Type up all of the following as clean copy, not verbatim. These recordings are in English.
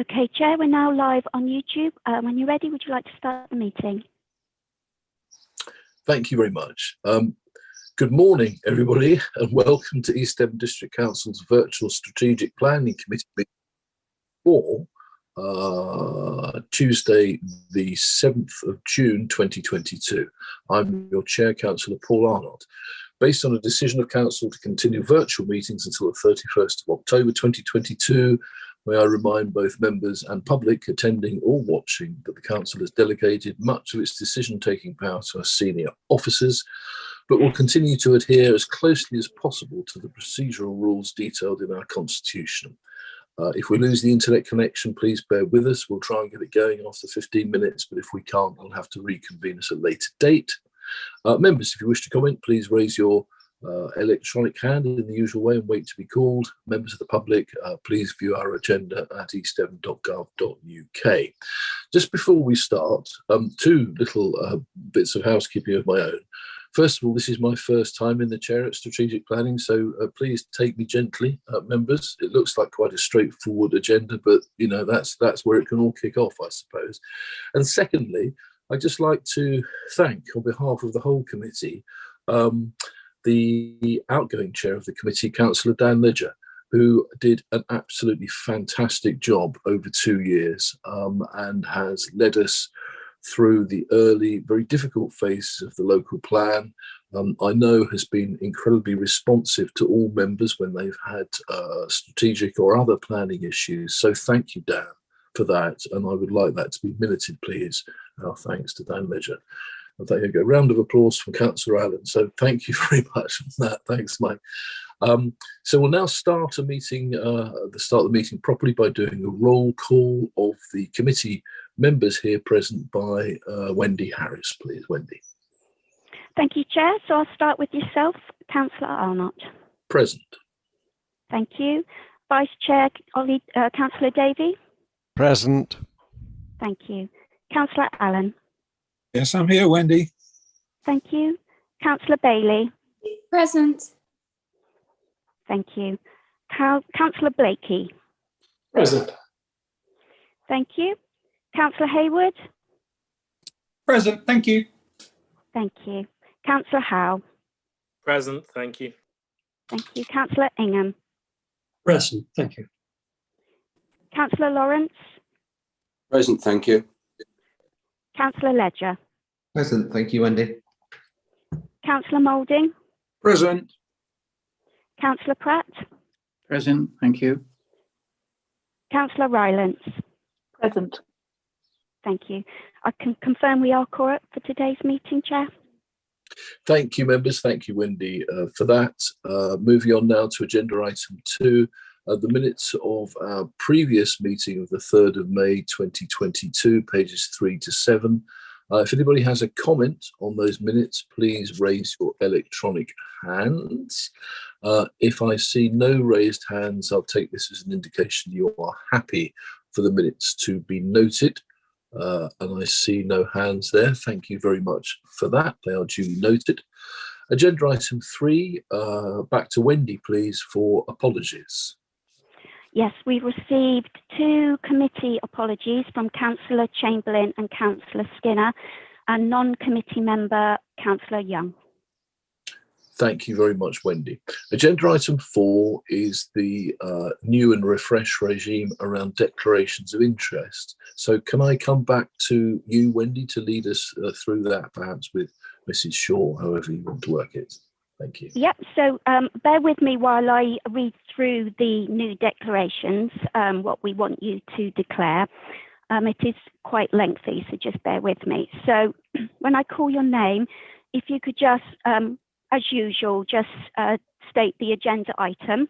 Okay, Chair, we're now live on YouTube. When you're ready, would you like to start the meeting? Thank you very much. Good morning, everybody, and welcome to East Devon District Council's virtual strategic planning committee meeting for Tuesday, the 7th of June, 2022. I'm your chair, Councillor Paul Arnott. Based on a decision of council to continue virtual meetings until the 31st of October 2022, may I remind both members and public attending or watching that the council has delegated much of its decision-taking power to our senior officers, but will continue to adhere as closely as possible to the procedural rules detailed in our constitution. If we lose the internet connection, please bear with us. We'll try and get it going after 15 minutes, but if we can't, we'll have to reconvene at a later date. Members, if you wish to comment, please raise your electronic hand in the usual way and wait to be called. Members of the public, please view our agenda at eastdevon.gov.uk. Just before we start, two little bits of housekeeping of my own. First of all, this is my first time in the chair at strategic planning, so please take me gently, members. It looks like quite a straightforward agenda, but you know that's where it can all kick off, I suppose. And secondly, I'd just like to thank, on behalf of the whole committee, the outgoing chair of the committee, Councillor Dan Ledger, who did an absolutely fantastic job over 2 years and has led us through the early, very difficult phases of the local plan. I know has been incredibly responsive to all members when they've had strategic or other planning issues. So thank you, Dan, for that. And I would like that to be minuted, please. Our thanks to Dan Ledger. And there you go. Round of applause from Councillor Allen. So thank you very much for that. Thanks, Mike. So we'll now start the meeting properly by doing a roll call of the committee members here present by Wendy Harris, please. Wendy. Thank you, Chair. So I'll start with yourself, Councillor Arnott. Present. Thank you. Vice Chair, Councillor Davey. Present. Thank you. Councillor Allen. Yes, I'm here, Wendy. Thank you. Councillor Bailey. Present. Thank you. Councillor Blakey. Present. Thank you. Councillor Hayward. Present, thank you. Thank you. Councillor Howe. Present, thank you. Thank you. Councillor Ingham. Present, thank you. Councillor Lawrence. Present, thank you. Councillor Ledger. Present, thank you, Wendy. Councillor Moulding. Present. Councillor Pratt. Present, thank you. Councillor Rylance. Present. Thank you. I can confirm we are correct for today's meeting, Chair. Thank you, members. Thank you, Wendy, for that. Moving on now to agenda item 2, the minutes of our previous meeting of the 3rd of May 2022, pages 3 to 7. If anybody has a comment on those minutes, please raise your electronic hands. If I see no raised hands, I'll take this as an indication you are happy for the minutes to be noted. And I see no hands there. Thank you very much for that. They are duly noted. Agenda item 3, back to Wendy, please, for apologies. Yes, we've received 2 committee apologies from Councillor Chamberlain and Councillor Skinner, and non-committee member Councillor Young. Thank you very much, Wendy. Agenda item 4 is the new and refreshed regime around declarations of interest. So can I come back to you, Wendy, to lead us through that, perhaps with Mrs. Shaw, however you want to work it. Thank you. Yep, so bear with me while I read through the new declarations, what we want you to declare. It is quite lengthy, so just bear with me. So when I call your name, if you could just, as usual, just state the agenda item,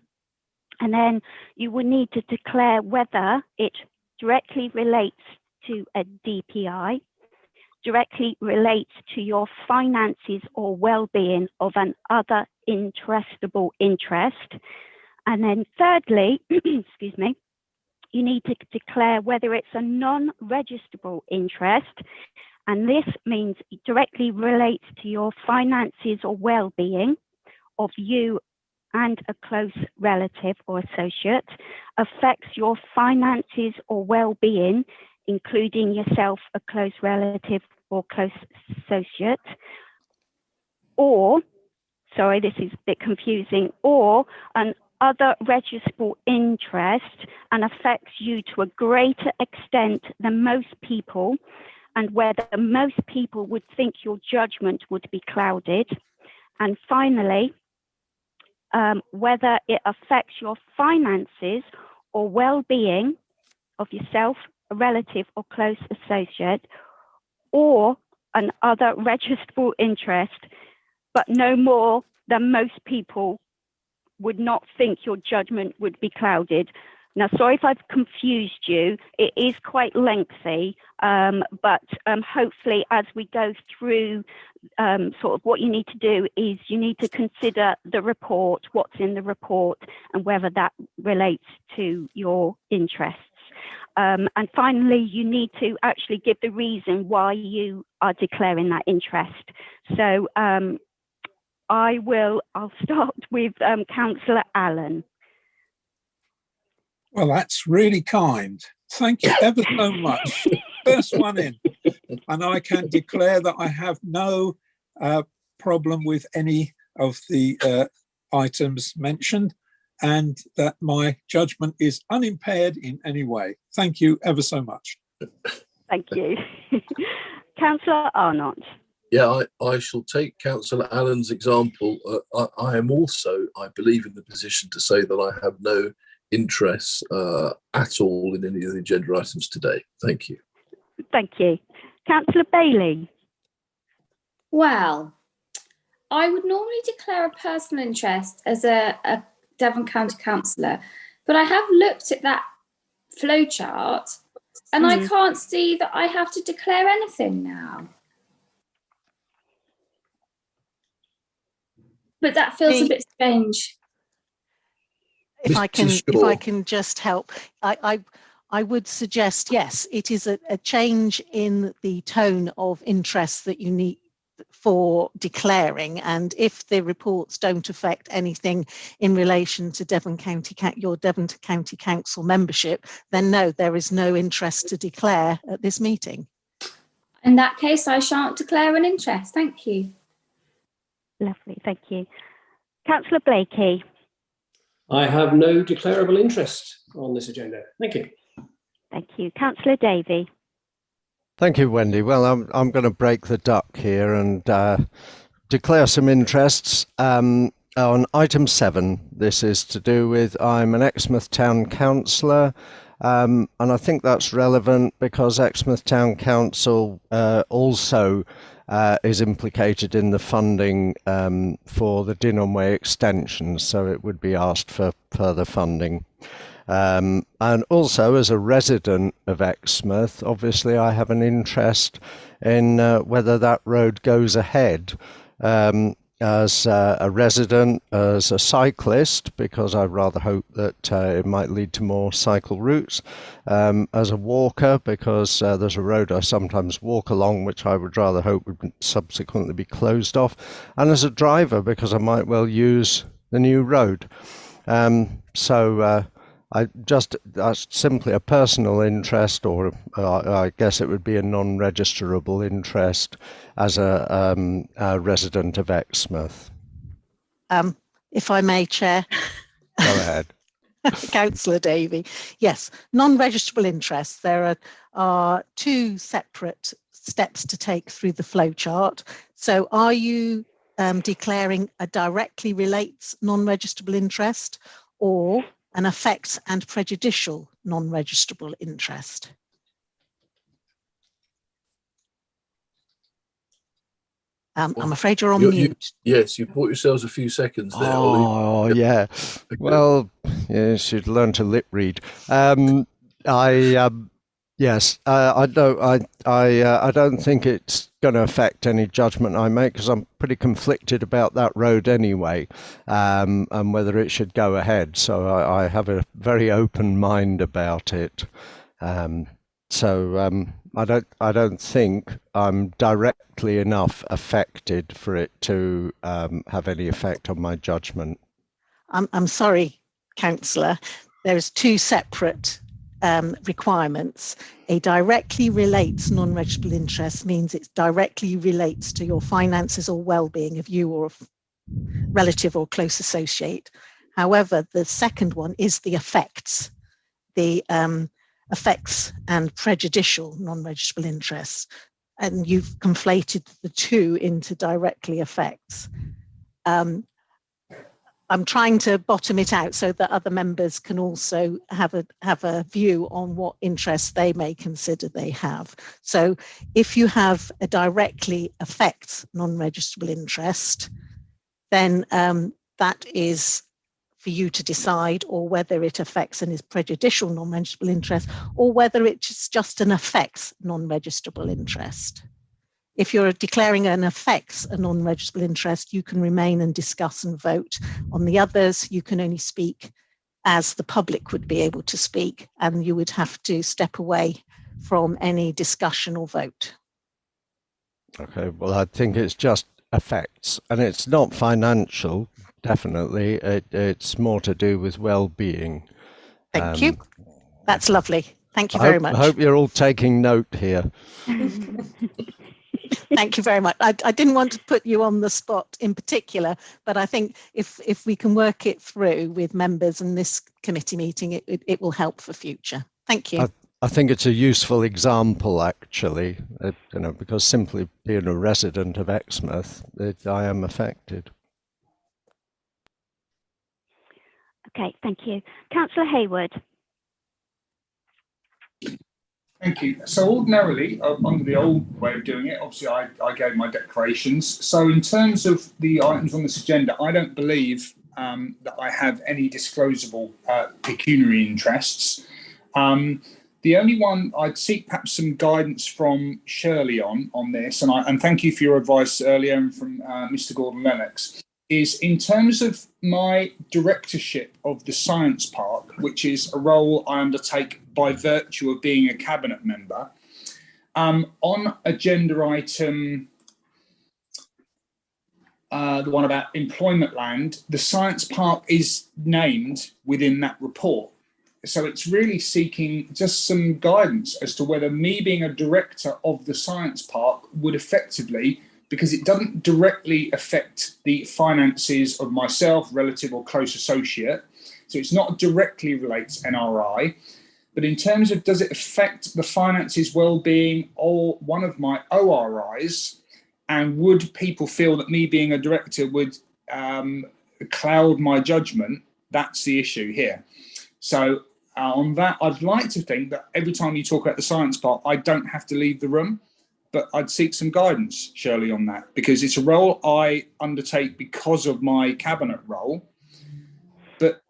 and then you will need to declare whether it directly relates to a DPI, directly relates to your finances or well-being of an other interestable interest. And then thirdly, excuse me, you need to declare whether it's a non-registrable interest, and this means it directly relates to your finances or well-being of you and a close relative or associate, affects your finances or well-being, including yourself, a close relative or close associate, or, sorry, this is a bit confusing, or an other registrable interest and affects you to a greater extent than most people, and whether most people would think your judgment would be clouded. And finally, whether it affects your finances or well-being of yourself, a relative or close associate, or an other registrable interest, but no more than most people would not think your judgment would be clouded. Now, sorry if I've confused you. It is quite lengthy, but hopefully as we go through, sort of what you need to do is you need to consider the report, what's in the report, and whether that relates to your interests. And finally, you need to actually give the reason why you are declaring that interest. So I'll start with Councillor Allen. Well, that's really kind. Thank you ever so much. First one in. And I can declare that I have no problem with any of the items mentioned, and that my judgment is unimpaired in any way. Thank you ever so much. Thank you. Councillor Arnott. Yeah, I shall take Councillor Allen's example. I am also, I believe, in the position to say that I have no interests at all in any of the agenda items today. Thank you. Thank you. Councillor Bailey. Well, I would normally declare a personal interest as a Devon County councillor, but I have looked at that flowchart and I can't see that I have to declare anything now. But that feels a bit strange. If I can just help, I would suggest, yes, it is a change in the tone of interest that you need for declaring, and if the reports don't affect anything in relation to your Devon County Council membership, then no, there is no interest to declare at this meeting. In that case, I shan't declare an interest. Thank you. Lovely, thank you. Councillor Blakey. I have no declarable interest on this agenda. Thank you. Thank you. Councillor Davey. Thank you, Wendy. Well, I'm going to break the duck here and declare some interests on item 7. This is to do with I'm an Exmouth Town Councillor, and I think that's relevant because Exmouth Town Council also is implicated in the funding for the Dinham extension, so it would be asked for further funding. And also, as a resident of Exmouth, obviously I have an interest in whether that road goes ahead. As a resident, as a cyclist, because I rather hope that it might lead to more cycle routes, as a walker, because there's a road I sometimes walk along which I would rather hope would subsequently be closed off, and as a driver, because I might well use the new road. That's simply a personal interest, or I guess it would be a non-registerable interest as a resident of Exmouth. If I may, Chair. Go ahead. Councillor Davey. Yes, non-registrable interests. There are 2 separate steps to take through the flowchart. So are you declaring a directly relates non-registrable interest, or an affects and prejudicial non-registrable interest? I'm afraid you're on mute. Yes, you bought yourselves a few seconds there. Oh, yeah. Well, you should learn to lip read. Yes, I don't think it's going to affect any judgment I make, because I'm pretty conflicted about that road anyway, and whether it should go ahead. So I have a very open mind about it. I don't think I'm directly enough affected for it to have any effect on my judgment. I'm sorry, Councillor, there's two separate requirements. A directly relates non-registrable interest means it directly relates to your finances or well-being of you or a relative or close associate. However, the second one is the effects, effects and prejudicial non-registrable interests. And you've conflated the two into directly affects. I'm trying to bottom it out so that other members can also have a view on what interests they may consider they have. So if you have a directly affects non-registrable interest, then that is for you to decide, or whether it affects and is prejudicial non-registrable interest, or whether it's just an affects non-registrable interest. If you're declaring an affects a non-registrable interest, you can remain and discuss and vote. On the others, you can only speak as the public would be able to speak, and you would have to step away from any discussion or vote. Okay, well, I think it's just affects, and it's not financial, definitely. It's more to do with well-being. Thank you. That's lovely. Thank you very much. I hope you're all taking note here. Thank you very much. I didn't want to put you on the spot in particular, but I think if we can work it through with members in this committee meeting, it will help for future. Thank you. I think it's a useful example, actually, because simply being a resident of Exmouth, I am affected. Okay, thank you. Councillor Hayward. Thank you. So ordinarily, under the old way of doing it, obviously I gave my declarations. So in terms of the items on this agenda, I don't believe that I have any disclosable pecuniary interests. The only one I'd seek perhaps some guidance from Shirley on this, and thank you for your advice earlier and from Mr. Gordon-Lennox, is in terms of my directorship of the Science Park, which is a role I undertake by virtue of being a cabinet member, on agenda item, the one about employment land, the Science Park is named within that report. So it's really seeking just some guidance as to whether me being a director of the Science Park would effectively, because it doesn't directly affect the finances of myself, relative or close associate, so it's not directly relates NRI, but in terms of does it affect the finances, well-being, or one of my ORIs, and would people feel that me being a director would cloud my judgment? That's the issue here. So on that, I'd like to think that every time you talk about the Science Park, I don't have to leave the room, but I'd seek some guidance, Shirley, on that, because it's a role I undertake because of my cabinet role. But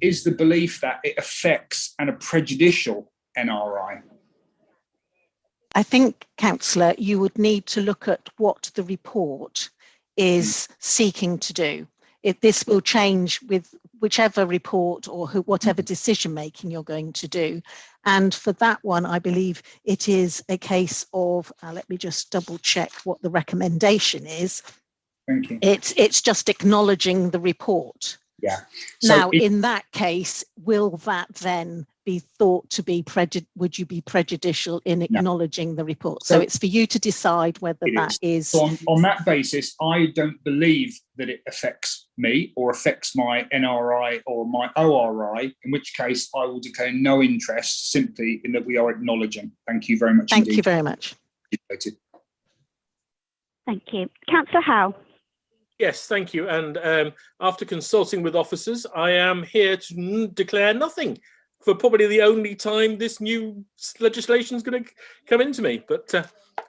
is the belief that it affects and a prejudicial NRI? I think, Councillor, you would need to look at what the report is seeking to do. This will change with whichever report or whatever decision making you're going to do. And for that one, I believe it is a case of, let me just double check what the recommendation is. Thank you. It's just acknowledging the report. Yeah. So now, in that case, will that then be thought to be would you be prejudicial in acknowledging the report? So it's for you to decide whether that is. So on that basis, I don't believe that it affects me or affects my NRI or my ORI, in which case I will declare no interest, simply in that we are acknowledging. Thank you very much. Thank you very much. Thank you. Councillor Howe. Yes, thank you. And after consulting with officers, I am here to declare nothing for probably the only time this new legislation is going to come into me. But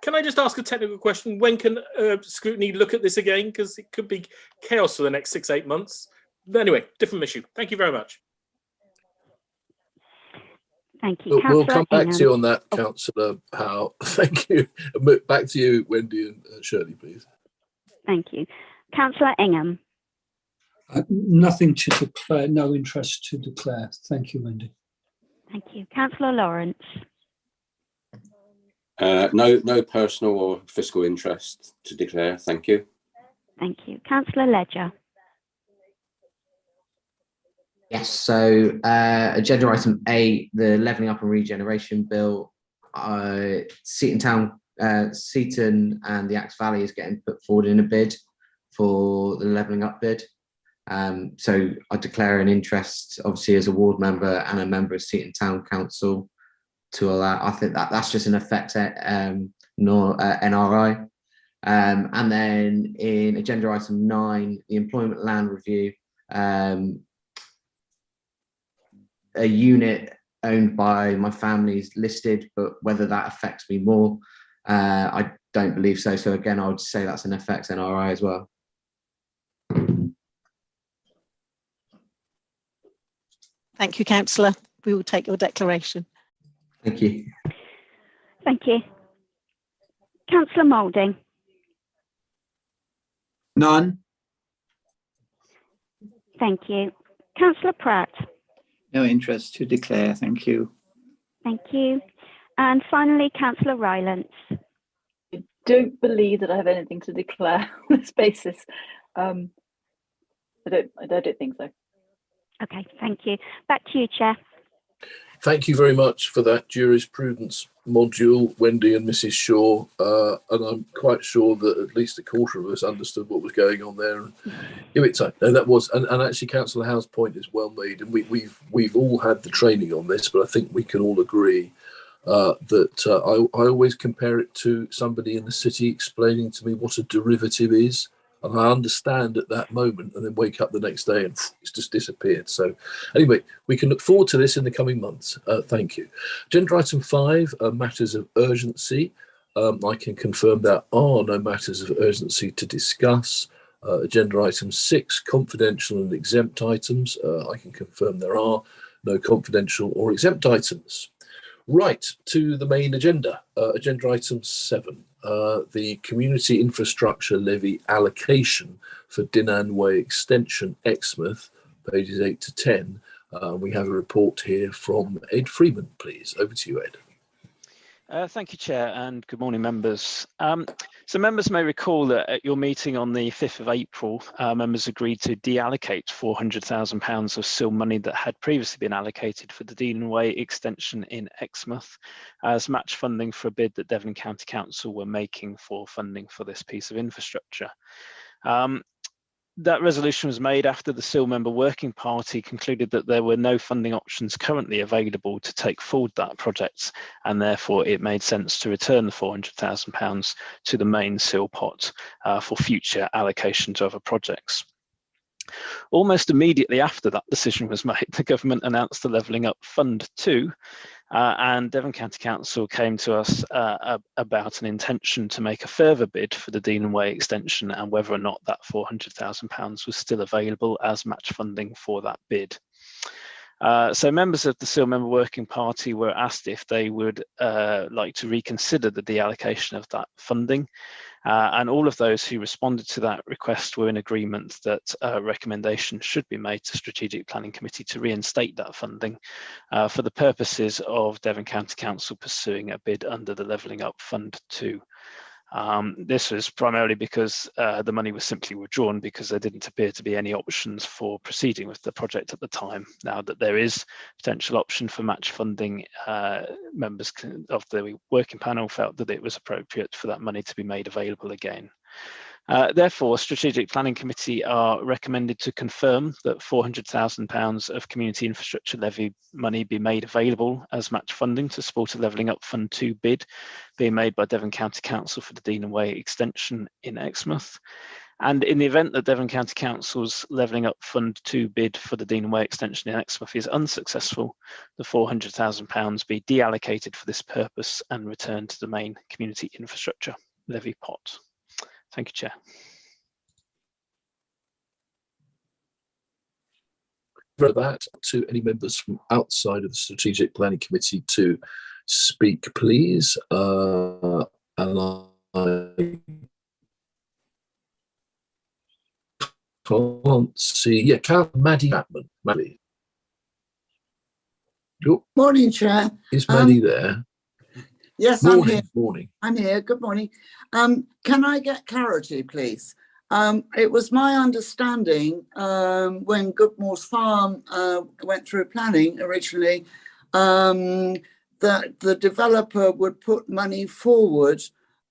can I just ask a technical question? When can scrutiny look at this again? Because it could be chaos for the next 6-8 months. But anyway, different issue. Thank you very much. Thank you. We'll come back to you on that, Councillor Howe. Thank you. Back to you, Wendy and Shirley, please. Thank you. Councillor Ingham. Nothing to declare, no interest to declare. Thank you, Wendy. Thank you. Councillor Lawrence. No personal or fiscal interest to declare. Thank you. Thank you. Councillor Ledger. Yes, so agenda item 8, the Levelling Up and Regeneration Bill. Seaton and the Axe Valley is getting put forward in a bid for the Levelling Up bid. So I declare an interest, obviously, as a ward member and a member of Seaton Town Council to allow. I think that's just an effect NRI. And then in agenda item 9, the Employment Land Review, a unit owned by my family is listed, but whether that affects me more, I don't believe so. So again, I would say that's an effect NRI as well. Thank you, Councillor. We will take your declaration. Thank you. Thank you. Councillor Moulding. None. Thank you. Councillor Pratt. No interest to declare. Thank you. Thank you. And finally, Councillor Rylance. I don't believe that I have anything to declare on this basis. I don't think so. Okay, thank you. Back to you, Chair. Thank you very much for that jurisprudence module, Wendy and Mrs. Shaw. And I'm quite sure that at least a quarter of us understood what was going on there. And that was, and actually, Councillor Howe's point is well made. And we've all had the training on this, but I think we can all agree that I always compare it to somebody in the city explaining to me what a derivative is. And I understand at that moment, and then wake up the next day and it's just disappeared. So anyway, we can look forward to this in the coming months. Thank you. Agenda item 5, matters of urgency. I can confirm there are no matters of urgency to discuss. Agenda item 6, confidential and exempt items. I can confirm there are no confidential or exempt items. Right, to the main agenda. Agenda item 7. The Community Infrastructure Levy allocation for Dinan Way Extension, Exmouth, pages 8 to 10. We have a report here from Ed Freeman, please. Over to you, Ed. Thank you, Chair, and good morning, members. So members may recall that at your meeting on the 5th of April, members agreed to deallocate £400,000 of SIL money that had previously been allocated for the Dinan Way extension in Exmouth as match funding for a bid that Devon County Council were making for funding for this piece of infrastructure. That resolution was made after the SIL member working party concluded that there were no funding options currently available to take forward that project, and therefore it made sense to return the £400,000 to the main SIL pot for future allocation to other projects. Almost immediately after that decision was made, the government announced the Levelling Up Fund 2, and Devon County Council came to us about an intention to make a further bid for the Dinan Way extension and whether or not that £400,000 was still available as match funding for that bid. So members of the SIL member working party were asked if they would like to reconsider the deallocation of that funding. And all of those who responded to that request were in agreement that a recommendation should be made to Strategic Planning Committee to reinstate that funding for the purposes of Devon County Council pursuing a bid under the Levelling Up Fund 2. This was primarily because the money was simply withdrawn because there didn't appear to be any options for proceeding with the project at the time. Now that there is potential option for match funding, members of the working panel felt that it was appropriate for that money to be made available again. Therefore, Strategic Planning Committee are recommended to confirm that £400,000 of Community Infrastructure Levy money be made available as match funding to support a Levelling Up Fund 2 bid being made by Devon County Council for the Dinan Way extension in Exmouth. And in the event that Devon County Council's Levelling Up Fund 2 bid for the Dinan Way extension in Exmouth is unsuccessful, the £400,000 be deallocated for this purpose and returned to the main Community Infrastructure Levy pot. Thank you, Chair. For that, to any members from outside of the Strategic Planning Committee to speak, please. And I can't see. Yeah, Maddie Chapman. Maddie. Morning, Chair. Is Maddie there? Yes, morning, I'm here. Morning. I'm here. Good morning. Can I get clarity, please? It was my understanding when Goodmore's Farm went through planning originally that the developer would put money forward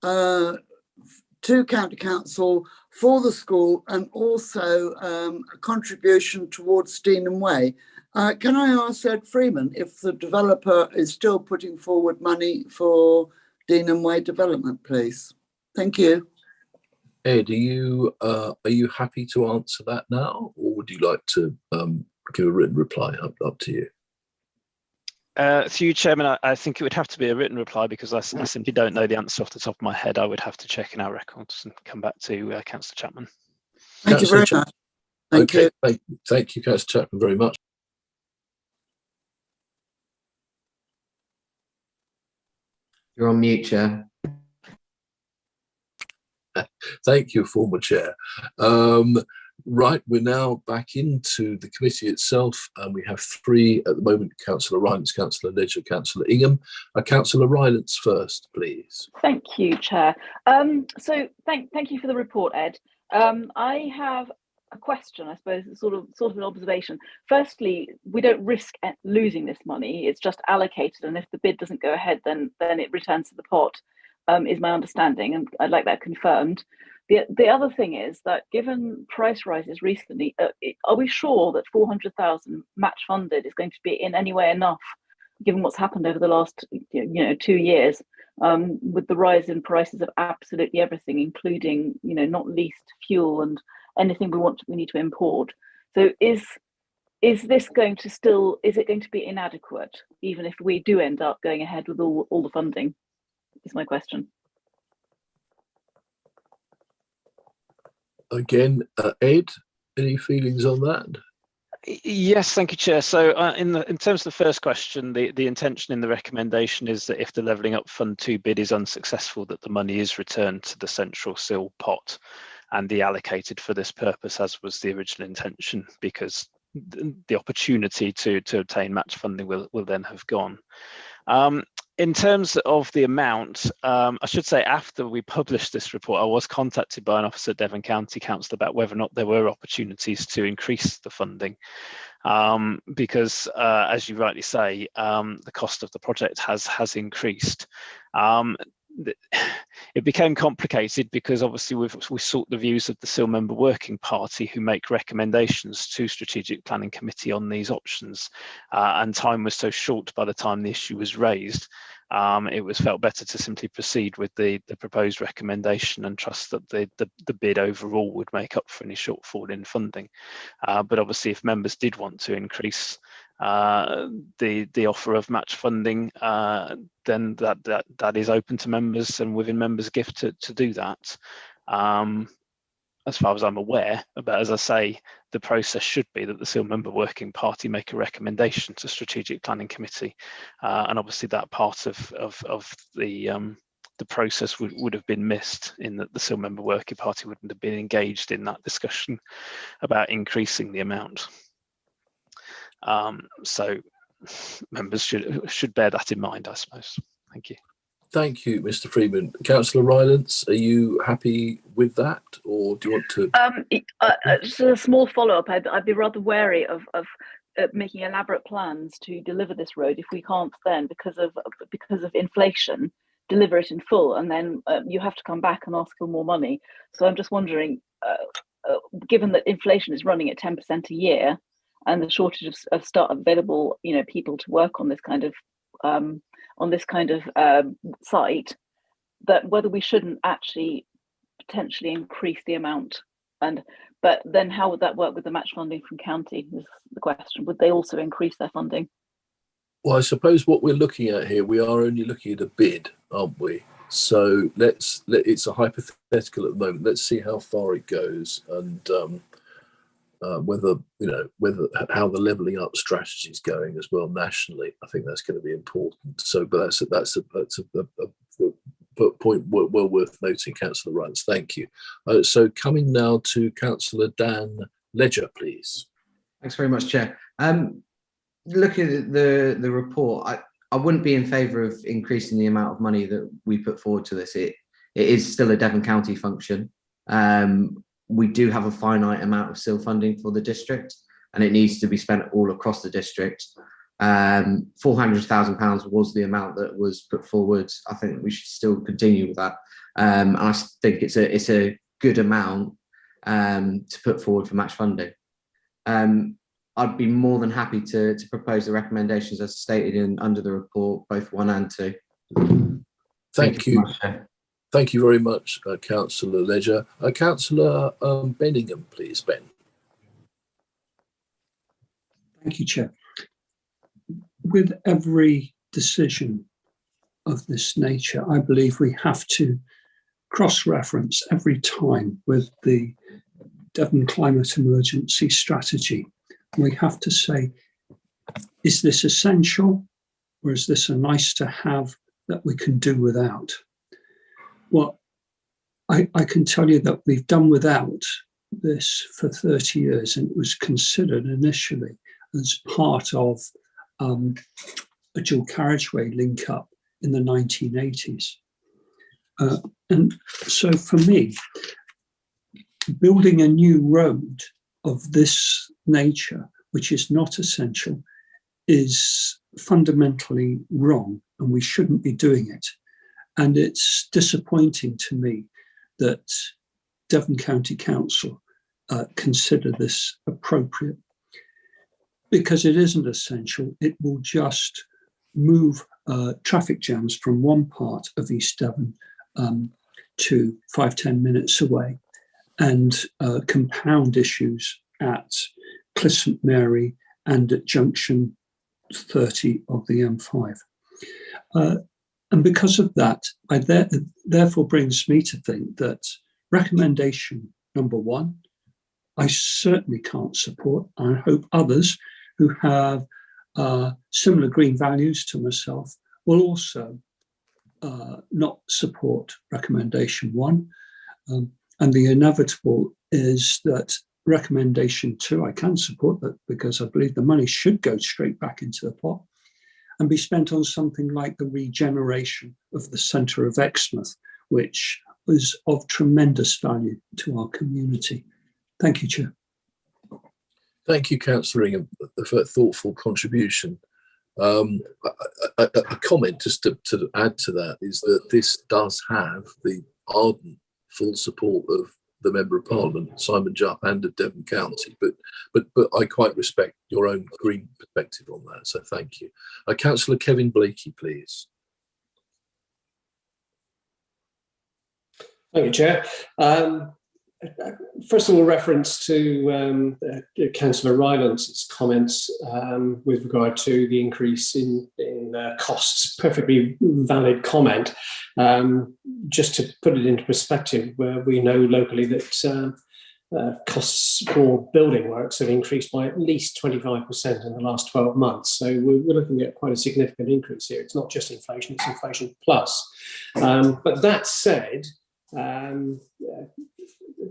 to County Council for the school and also a contribution towards Steenham Way. Can I ask Ed Freeman if the developer is still putting forward money for Steenham Way development, please? Thank you. Ed, are you happy to answer that now, or would you like to give a written reply? Up to you. Through you, Chairman, I think it would have to be a written reply because I simply don't know the answer off the top of my head. I would have to check in our records and come back to Councillor Chapman. Thank you very much. Thank you. Thank you, Councillor Chapman, very much. You're on mute, Chair. Thank you, former Chair. Right, we're now back into the committee itself, and we have three at the moment: Councillor Rylance, Councillor Ledger, Councillor Ingham. Councillor Rylance first, please. Thank you, Chair. So thank you for the report, Ed. I have a question, I suppose, sort of an observation. Firstly, we don't risk losing this money; it's just allocated, and if the bid doesn't go ahead, then it returns to the pot. Is my understanding, and I'd like that confirmed. The other thing is that given price rises recently, are we sure that 400,000 match funded is going to be in any way enough, given what's happened over the last 2 years, with the rise in prices of absolutely everything, including not least fuel and anything we need to import? So is this going to is it going to be inadequate, even if we do end up going ahead with all the funding? Is my question. Again, Ed, any feelings on that? Yes, thank you, Chair. So in terms of the first question, the intention in the recommendation is that if the Levelling Up Fund 2 bid is unsuccessful, that the money is returned to the central SIL pot and be allocated for this purpose, as was the original intention, because the opportunity to obtain match funding will then have gone. In terms of the amount, I should say after we published this report, I was contacted by an officer at Devon County Council about whether or not there were opportunities to increase the funding, because as you rightly say, the cost of the project has increased. It became complicated because obviously we sought the views of the SIL member working party, who make recommendations to Strategic Planning Committee on these options, and time was so short by the time the issue was raised. It was felt better to simply proceed with the proposed recommendation and trust that the bid overall would make up for any shortfall in funding. But obviously, if members did want to increase the offer of match funding, then that is open to members and within members' gift to do that. As far as I'm aware, but as I say, the process should be that the SIL member working party make a recommendation to Strategic Planning Committee, and obviously that part of the process would have been missed, in that the SIL member working party wouldn't have been engaged in that discussion about increasing the amount. So members should bear that in mind, I suppose. Thank you. Thank you, Mr. Freeman. Councillor Rylance, are you happy with that, or do you want to? Just a small follow-up. I'd be rather wary of making elaborate plans to deliver this road if we can't then, because of inflation, deliver it in full, and then you have to come back and ask for more money. So I'm just wondering, given that inflation is running at 10% a year, and the shortage of available people to work on this kind of site, that whether we shouldn't actually potentially increase the amount, but then how would that work with the match funding from county is the question. Would they also increase their funding? Well, I suppose what we're looking at here, we are only looking at a bid, aren't we? So it's a hypothetical at the moment. Let's see how far it goes, and whether how the levelling up strategy is going as well nationally. I think that's going to be important. So, but that's a point well worth noting, Councillor Rylance. Thank you. So coming now to Councillor Dan Ledger, please. Thanks very much, Chair. Looking at the report, I wouldn't be in favour of increasing the amount of money that we put forward to this. It is still a Devon County function. we do have a finite amount of SIL funding for the district, and it needs to be spent all across the district. £400,000 was the amount that was put forward. I think we should still continue with that. And I think it's a good amount to put forward for match funding. I'd be more than happy to propose the recommendations as stated under the report, both 1 and 2. Thank you. Thank you very much, Councillor Ledger. Councillor Benningham, please, Ben. Thank you, Chair. With every decision of this nature, I believe we have to cross-reference every time with the Devon Climate Emergency Strategy. We have to say, is this essential, or is this a nice to have that we can do without? Well, I can tell you that we've done without this for 30 years, and it was considered initially as part of a dual carriageway link up in the 1980s. And so for me, building a new road of this nature, which is not essential, is fundamentally wrong, and we shouldn't be doing it. And it's disappointing to me that Devon County Council consider this appropriate, because it isn't essential. It will just move traffic jams from one part of East Devon to 5-10 minutes away, and compound issues at Cliff St Mary and at junction 30 of the M5. And because of that, therefore brings me to think that recommendation number 1, I certainly can't support. I hope others who have similar green values to myself will also not support recommendation 1. And the inevitable is that recommendation 2, I can support that, because I believe the money should go straight back into the pot and be spent on something like the regeneration of the centre of Exmouth, which is of tremendous value to our community. Thank you, Chair. Thank you, Councillor Ingham, for a thoughtful contribution. A comment just to add to that is that this does have the ardent full support of the Member of Parliament, Simon Jupp, and of Devon County, but I quite respect your own green perspective on that, so thank you. Councillor Kevin Blakey, please. Thank you, Chair. First of all, reference to Councillor Rylance's comments with regard to the increase in costs. Perfectly valid comment. Just to put it into perspective, where we know locally that costs for building works have increased by at least 25% in the last 12 months. So we're looking at quite a significant increase here. It's not just inflation, it's inflation plus. But that said,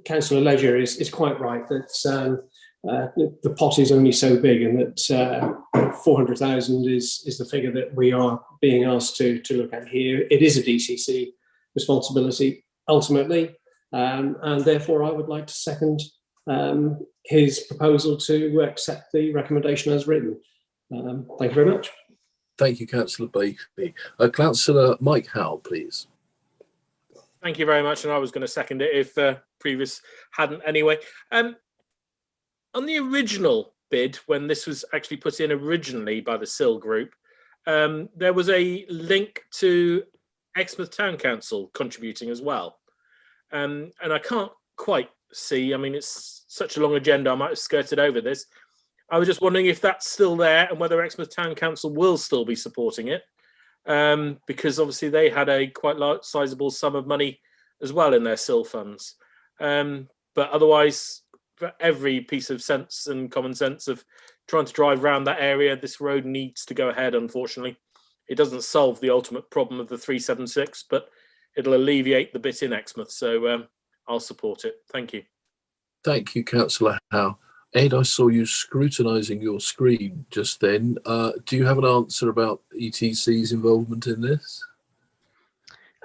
Councillor Ledger is quite right that the pot is only so big, and that 400,000 is the figure that we are being asked to look at here. It is a DCC responsibility ultimately, and therefore I would like to second his proposal to accept the recommendation as written. Thank you very much. Thank you, Councillor Blakey. Councillor Mike Howell, please. Thank you very much, and I was going to second it if previous hadn't anyway. On the original bid, when this was actually put in originally by the SIL group, there was a link to Exmouth Town Council contributing as well. And I can't quite see, I mean, it's such a long agenda, I might have skirted over this. I was just wondering if that's still there and whether Exmouth Town Council will still be supporting it. Because obviously they had a quite large, sizable sum of money as well in their SIL funds. But otherwise, for every piece of sense and common sense of trying to drive around that area, this road needs to go ahead, unfortunately. It doesn't solve the ultimate problem of the 376, but it'll alleviate the bit in Exmouth. So I'll support it. Thank you. Thank you, Councillor Howe. Ed, I saw you scrutinising your screen just then. Do you have an answer about ETC's involvement in this?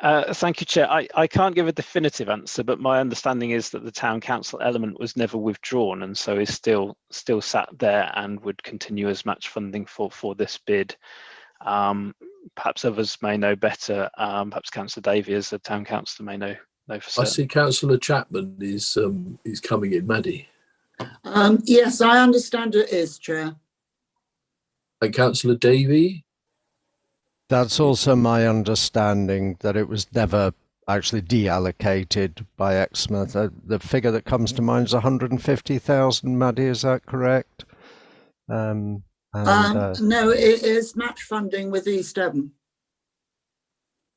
Thank you, Chair. I can't give a definitive answer, but my understanding is that the town council element was never withdrawn, and so is still sat there and would continue as match funding for this bid. Perhaps others may know better. Perhaps Councillor Davey, as a town councillor, may know for certain. I see Councillor Chapman is coming in. Maddie. Yes, I understand it is, Chair. And Councillor Davey? That's also my understanding, that it was never actually deallocated by Exmouth. The figure that comes to mind is 150,000, Maddie, is that correct? No, it is match funding with East Devon.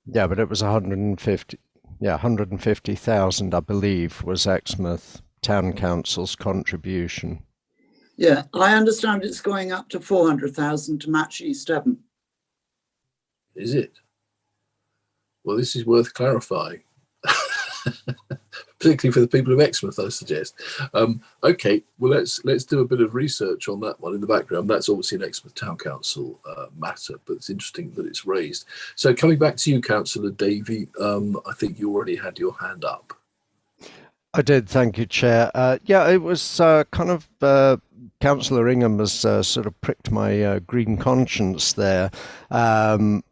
Yeah, but it was 150,000, I believe, was Exmouth Town Council's contribution. Yeah, I understand it's going up to 400,000 to match East Devon. Is it? Well, this is worth clarifying, particularly for the people of Exmouth, I suggest. Okay, well, let's do a bit of research on that one in the background. That's obviously an Exmouth Town Council matter, but it's interesting that it's raised. So coming back to you, Councillor Davey, I think you already had your hand up. I did, thank you, Chair. Yeah, it was kind of Councillor Ingham has sort of pricked my green conscience there. I'm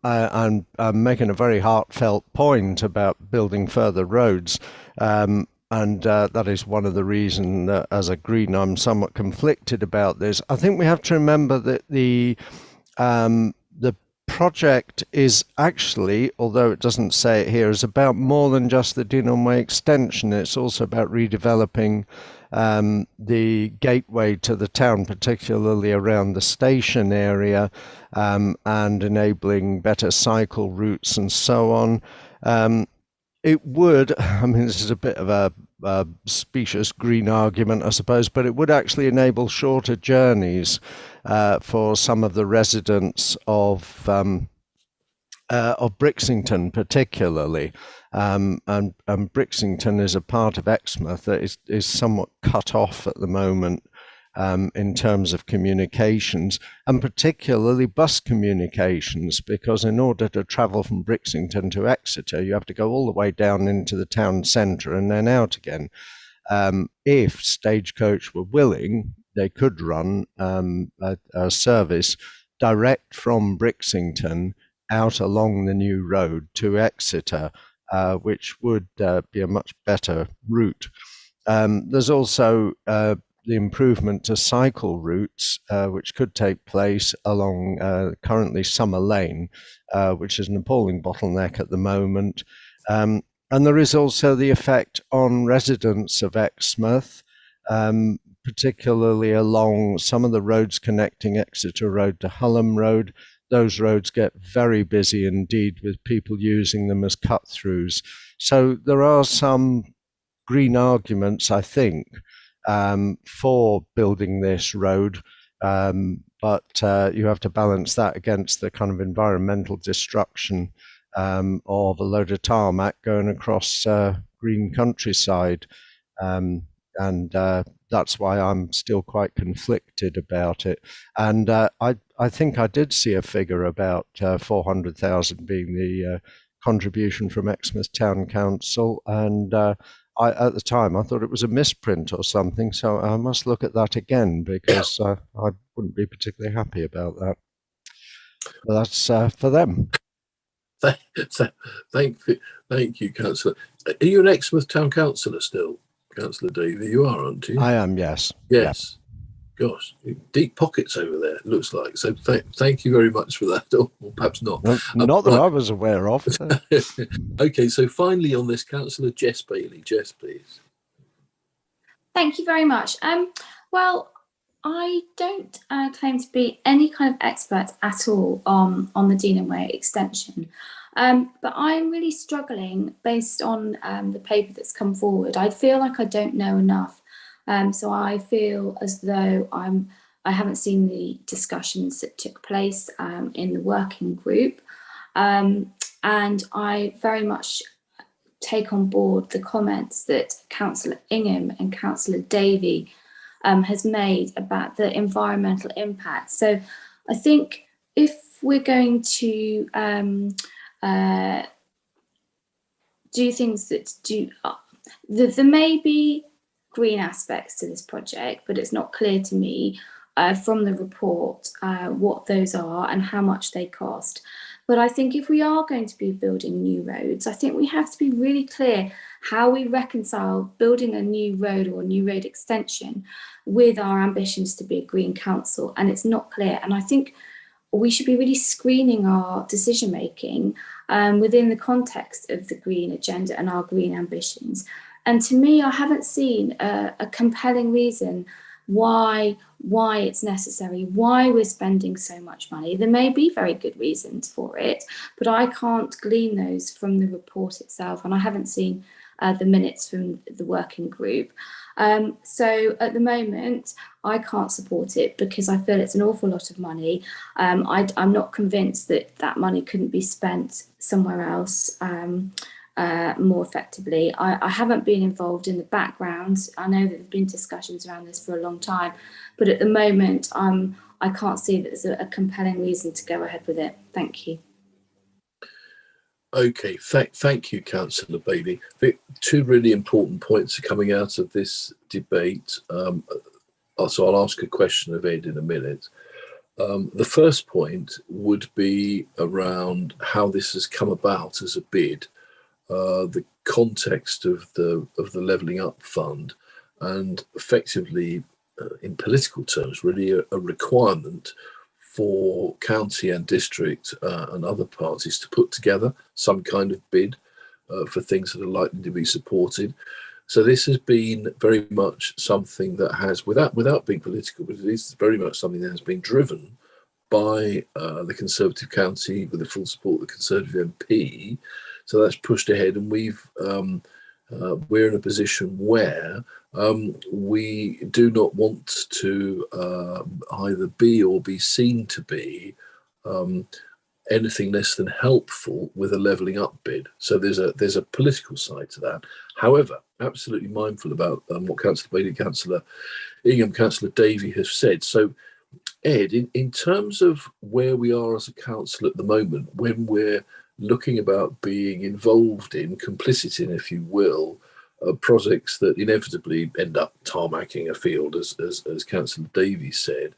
making a very heartfelt point about building further roads. And that is one of the reasons that as a Green I'm somewhat conflicted about this. I think we have to remember that the project is actually, although it doesn't say it here, is about more than just the Dinham Way extension. It's also about redeveloping the gateway to the town, particularly around the station area, and enabling better cycle routes and so on. It would, I mean, this is a bit of a specious green argument, I suppose, but it would actually enable shorter journeys for some of the residents of Brixington, particularly. And Brixington is a part of Exmouth that is somewhat cut off at the moment in terms of communications, and particularly bus communications, because in order to travel from Brixington to Exeter, you have to go all the way down into the town centre and then out again. If Stagecoach were willing, they could run a service direct from Brixington out along the new road to Exeter, which would be a much better route. There's also the improvement to cycle routes, which could take place along currently Summer Lane, which is an appalling bottleneck at the moment. And there is also the effect on residents of Exmouth, particularly along some of the roads connecting Exeter Road to Hulham Road. Those roads get very busy indeed, with people using them as cut-throughs. So there are some green arguments, I think, for building this road, but you have to balance that against the kind of environmental destruction of a load of tarmac going across green countryside, and that's why I'm still quite conflicted about it. And I think I did see a figure about 400,000 being the contribution from Exmouth Town Council, and at the time I thought it was a misprint or something, so I must look at that again, because I wouldn't be particularly happy about that. But that's for them. Thank you, Councillor. Are you an Exmouth Town Councillor still, Councillor Davey? You are, aren't you? I am, yes. Yes. Gosh, deep pockets over there, it looks like. So thank you very much for that, or perhaps not. Not that I was aware of. Okay, so finally on this, Councillor Jess Bailey. Jess, please. Thank you very much. Well, I don't claim to be any kind of expert at all on the Dinham Way extension, but I'm really struggling based on the paper that's come forward. I feel like I don't know enough. So I feel as though I haven't seen the discussions that took place in the working group, and I very much take on board the comments that Councillor Ingham and Councillor Davey has made about the environmental impact. So I think if we're going to do things that do. There may be green aspects to this project, but it's not clear to me from the report what those are and how much they cost. But I think if we are going to be building new roads, I think we have to be really clear how we reconcile building a new road or a new road extension with our ambitions to be a green council. And it's not clear. And I think we should be really screening our decision making within the context of the green agenda and our green ambitions. And to me, I haven't seen a compelling reason why it's necessary, why we're spending so much money. There may be very good reasons for it, but I can't glean those from the report itself, and I haven't seen the minutes from the working group. So at the moment, I can't support it because I feel it's an awful lot of money. I'm not convinced that that money couldn't be spent somewhere else more effectively. I haven't been involved in the background. I know that there have been discussions around this for a long time, but at the moment, I can't see that there's a compelling reason to go ahead with it. Thank you. Okay, thank you, Councillor Bailey. I think two really important points are coming out of this debate. So I'll ask a question of Ed in a minute. The first point would be around how this has come about as a bid, the context of the Levelling Up Fund, and effectively, in political terms, really a requirement for county and district and other parties to put together some kind of bid for things that are likely to be supported. So this has been very much something that has, without being political, but it is very much something that has been driven by the Conservative county with the full support of the Conservative MP. So that's pushed ahead, and we're in a position where we do not want to either be or be seen to be anything less than helpful with a levelling up bid. So there's a political side to that. However, absolutely mindful about what Councillor Bailey, Councillor Ingham, Councillor Davey have said. So Ed, in terms of where we are as a council at the moment, when we're looking about being involved in, complicit in, if you will, projects that inevitably end up tarmacking a field, as Councillor Davies said.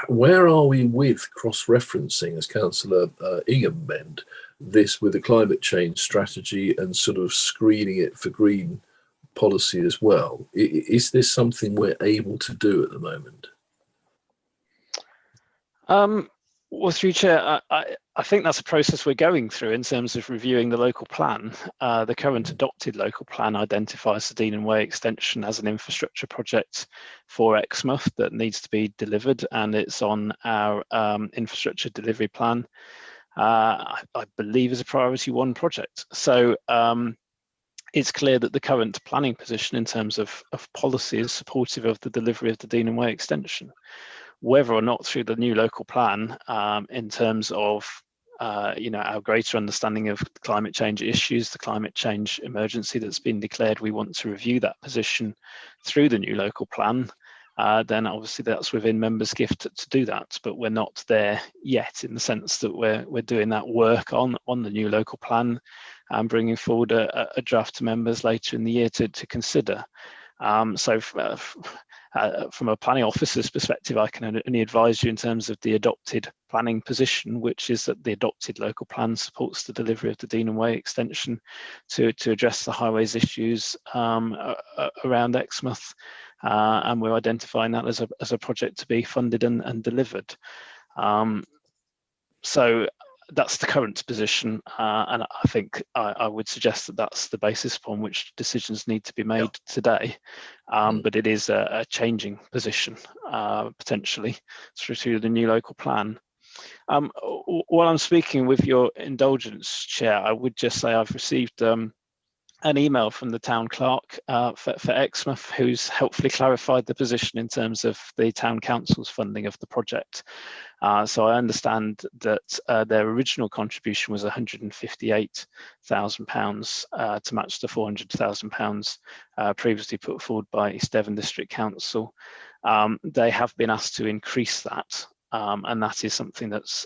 Where are we with cross-referencing, as Councillor Ingham meant, this with the climate change strategy and sort of screening it for green policy as well? Is this something we're able to do at the moment? Well, through Chair, I think that's a process we're going through in terms of reviewing the local plan. The current adopted local plan identifies the Dean Way extension as an infrastructure project for Exmouth that needs to be delivered, and it's on our infrastructure delivery plan, I believe, as a priority 1 project. So it's clear that the current planning position in terms of policy is supportive of the delivery of the Dean Way extension. Whether or not through the new local plan, in terms of our greater understanding of climate change issues, the climate change emergency that's been declared, we want to review that position through the new local plan, then obviously that's within members' gift to do that. But we're not there yet, in the sense that we're doing that work on the new local plan and bringing forward a draft to members later in the year to consider. So from a planning officer's perspective, I can only advise you in terms of the adopted planning position, which is that the adopted local plan supports the delivery of the Dean Way extension to address the highways issues around Exmouth, and we're identifying that as a project to be funded and delivered. So that's the current position, and I think I would suggest that that's the basis upon which decisions need to be made today. But it is a changing position, potentially, through the new local plan. While I'm speaking, with your indulgence, Chair, I would just say I've received an email from the town clerk for Exmouth, who's helpfully clarified the position in terms of the town council's funding of the project. So I understand that their original contribution was £158,000 to match the £400,000 previously put forward by East Devon District Council. They have been asked to increase that and that is something that's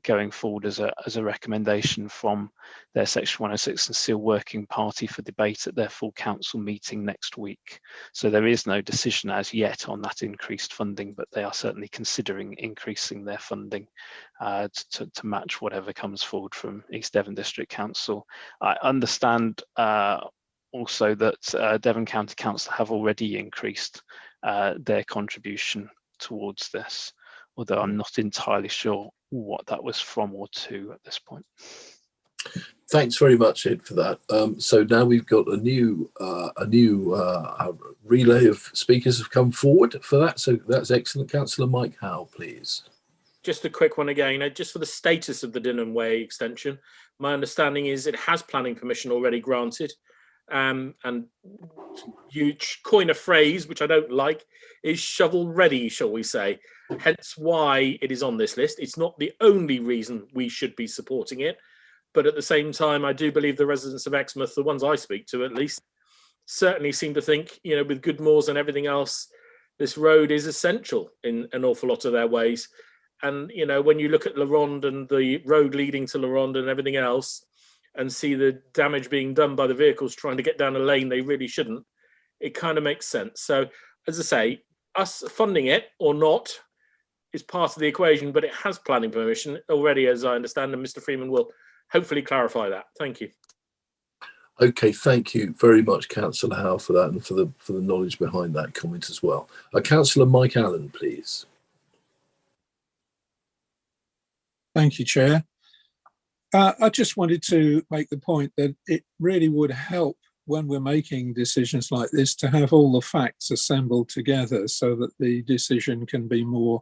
going forward as a recommendation from their Section 106 and Seal Working Party for debate at their full council meeting next week. So there is no decision as yet on that increased funding, but they are certainly considering increasing their funding to match whatever comes forward from East Devon District Council. I understand also that Devon County Council have already increased their contribution towards this, although I'm not entirely sure what that was from or to at this point. Thanks very much, Ed, for that. So now we've got a new relay of speakers have come forward for that. So that's excellent. Councillor Mike Howe, please. Just a quick one again, just for the status of the Dinham Way extension. My understanding is it has planning permission already granted. And you coin a phrase, which I don't like, is shovel ready, shall we say. Hence why it is on this list. It's not the only reason we should be supporting it. But at the same time, I do believe the residents of Exmouth, the ones I speak to at least, certainly seem to think, you know, with good moors and everything else, this road is essential in an awful lot of their ways. And, you know, when you look at La Ronde and the road leading to La Ronde and everything else, and see the damage being done by the vehicles trying to get down a lane they really shouldn't, it kind of makes sense. So, as I say, us funding it or not is part of the equation, but it has planning permission already, as I understand, and Mr. Freeman will hopefully clarify that. Thank you. Okay, thank you very much, Councillor Howe, for that and for the knowledge behind that comment as well. Councillor Mike Allen, please. Thank you, Chair. I just wanted to make the point that it really would help when we're making decisions like this to have all the facts assembled together so that the decision can be more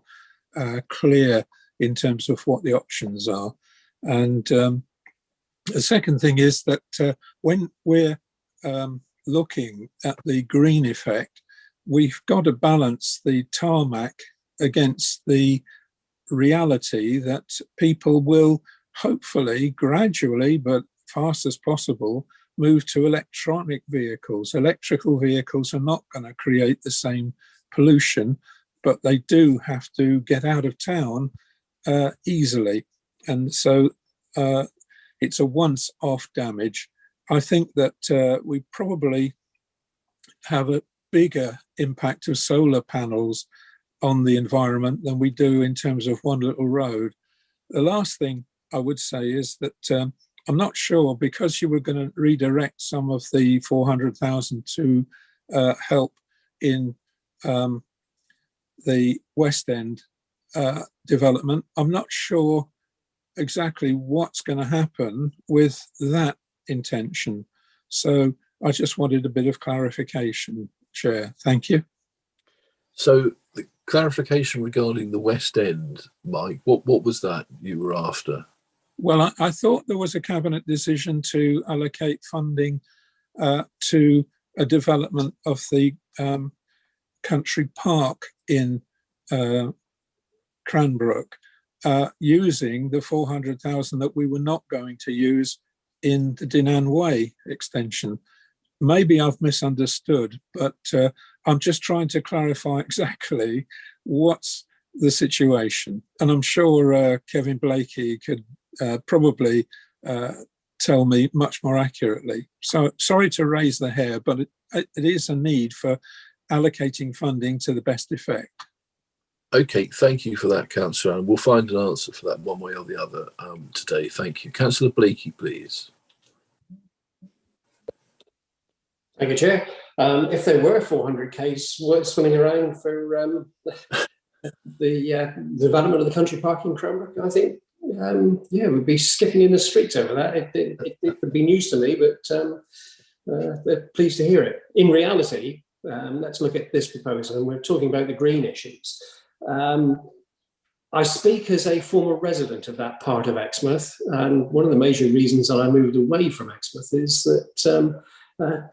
clear in terms of what the options are. And the second thing is that when we're looking at the green effect, we've got to balance the tarmac against the reality that people will hopefully gradually, but fast as possible, move to electronic vehicles. Electrical vehicles are not going to create the same pollution, but they do have to get out of town easily. And so it's a once-off damage. I think that we probably have a bigger impact of solar panels on the environment than we do in terms of one little road. The last thing I would say is that I'm not sure, because you were going to redirect some of the 400,000 to help in the West End development. I'm not sure exactly what's going to happen with that intention. So I just wanted a bit of clarification, Chair. Thank you. So the clarification regarding the West End, Mike, what was that you were after? Well, I thought there was a cabinet decision to allocate funding to a development of the country park in Cranbrook, using the 400,000 that we were not going to use in the Dinan Way extension. Maybe I've misunderstood, but I'm just trying to clarify exactly what's the situation. And I'm sure Kevin Blakey could probably tell me much more accurately. So sorry to raise the hair, but it is a need for allocating funding to the best effect. Okay, thank you for that, Councillor, and we'll find an answer for that one way or the other today. Thank you. Councillor Blakey, please. Thank you, Chair. If there were 400Ks swimming around for the development of the country park in Cranbrook, I think, yeah, we'd be skipping in the streets over that. It would be news to me, but they're pleased to hear it. In reality, let's look at this proposal, and we're talking about the green issues. I speak as a former resident of that part of Exmouth, and one of the major reasons that I moved away from Exmouth is that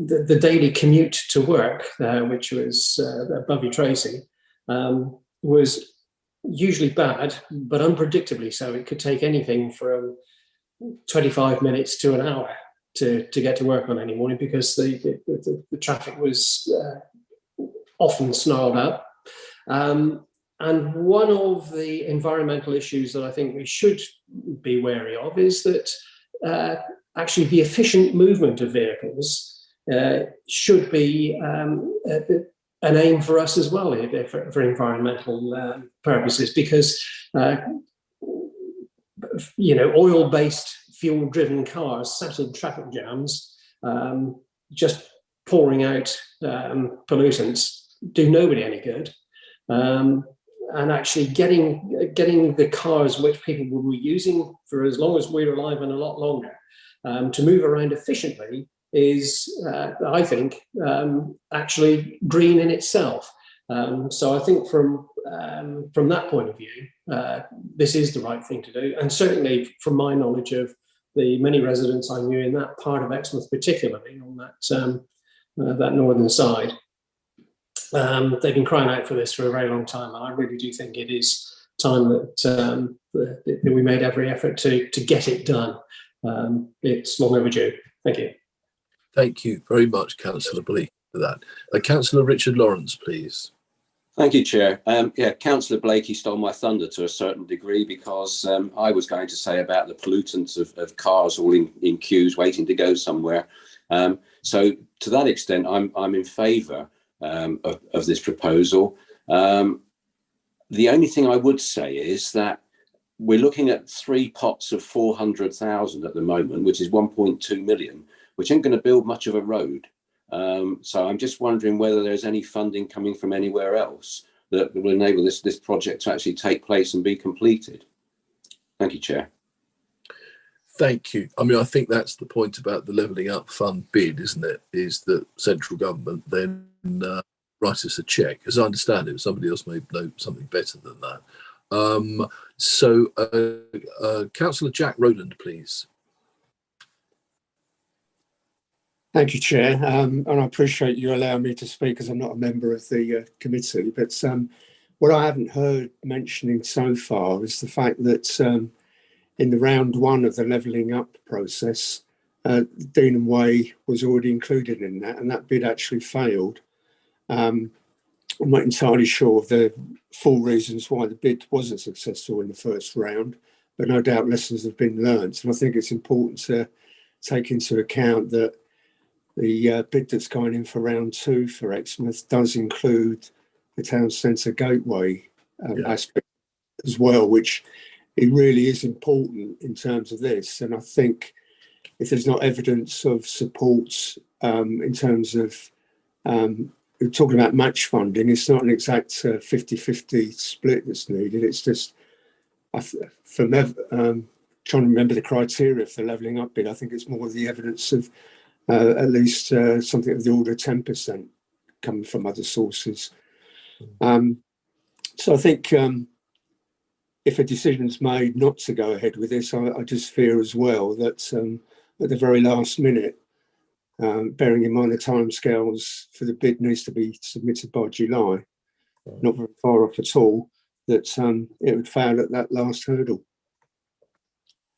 the daily commute to work, which was Bovey Tracy, was usually bad, but unpredictably so. It could take anything from 25 minutes to an hour to get to work on any morning, because the traffic was often snarled up. And one of the environmental issues that I think we should be wary of is that actually the efficient movement of vehicles should be an aim for us as well for environmental purposes, because oil-based fuel-driven cars sat in traffic jams, just pouring out pollutants, do nobody any good. And actually getting the cars which people will be using for as long as we're alive and a lot longer to move around efficiently is, I think, actually green in itself. So I think from that point of view, this is the right thing to do. And certainly from my knowledge of the many residents I knew in that part of Exmouth, particularly on that northern side, they've been crying out for this for a very long time. And I really do think it is time that we made every effort to get it done. It's long overdue. Thank you. Thank you very much, Councillor Blake, for that. Councillor Richard Lawrence, please. Thank you, Chair. Councillor Blakey stole my thunder to a certain degree, because I was going to say about the pollutants of cars all in queues waiting to go somewhere. So to that extent, I'm in favour of this proposal. The only thing I would say is that we're looking at 3 pots of 400,000 at the moment, which is 1.2 million, which ain't going to build much of a road. So I'm just wondering whether there's any funding coming from anywhere else that will enable this project to actually take place and be completed. Thank you, Chair. Thank you. I mean, I think that's the point about the Levelling Up Fund bid, isn't it? Is that central government then write us a cheque. As I understand it, somebody else may know something better than that. Councillor Jack Rowland, please. Thank you, Chair. And I appreciate you allowing me to speak, as I'm not a member of the committee. But what I haven't heard mentioning so far is the fact that in the round 1 of the Levelling Up process, Dean Way was already included in that, and that bid actually failed. I'm not entirely sure of the full reasons why the bid wasn't successful in the first round, but no doubt lessons have been learned. And I think it's important to take into account that the bid that's going in for round 2 for Exmouth does include the town centre gateway aspect as well, which it really is important in terms of this. And I think if there's not evidence of support in terms of we're talking about match funding, it's not an exact 50-50 split that's needed. It's just trying to remember the criteria for the Levelling Up bid. I think it's more the evidence of at least something of the order of 10% coming from other sources. So I think if a decision is made not to go ahead with this, I just fear as well that at the very last minute, bearing in mind the timescales for the bid needs to be submitted by July, not very far off at all, that it would fail at that last hurdle.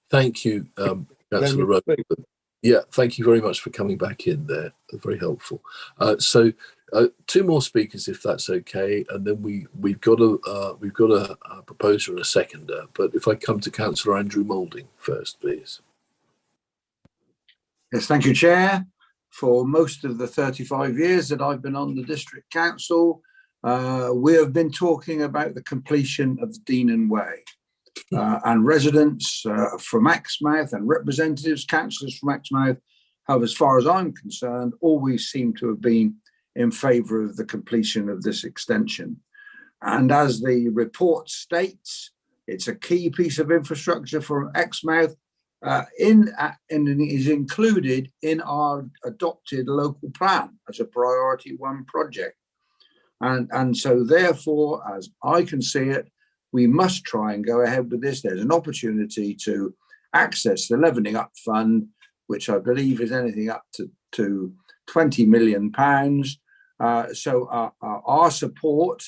Thank you, Councillor Rowland. Yeah, thank you very much for coming back in there. Very helpful. So 2 more speakers, if that's okay, and then we've got a proposer and a seconder. But if I come to Councillor Andrew Moulding first, please. Yes, thank you, Chair. For most of the 35 years that I've been on the District Council, we have been talking about the completion of Deanon Way. And residents from Exmouth and representatives, councillors from Exmouth have, as far as I'm concerned, always seemed to have been in favour of the completion of this extension. And as the report states, it's a key piece of infrastructure for Exmouth and is included in our adopted local plan as a priority 1 project. And so therefore, as I can see it, we must try and go ahead with this. There's an opportunity to access the Levelling Up Fund, which I believe is anything up to £20 million. So our support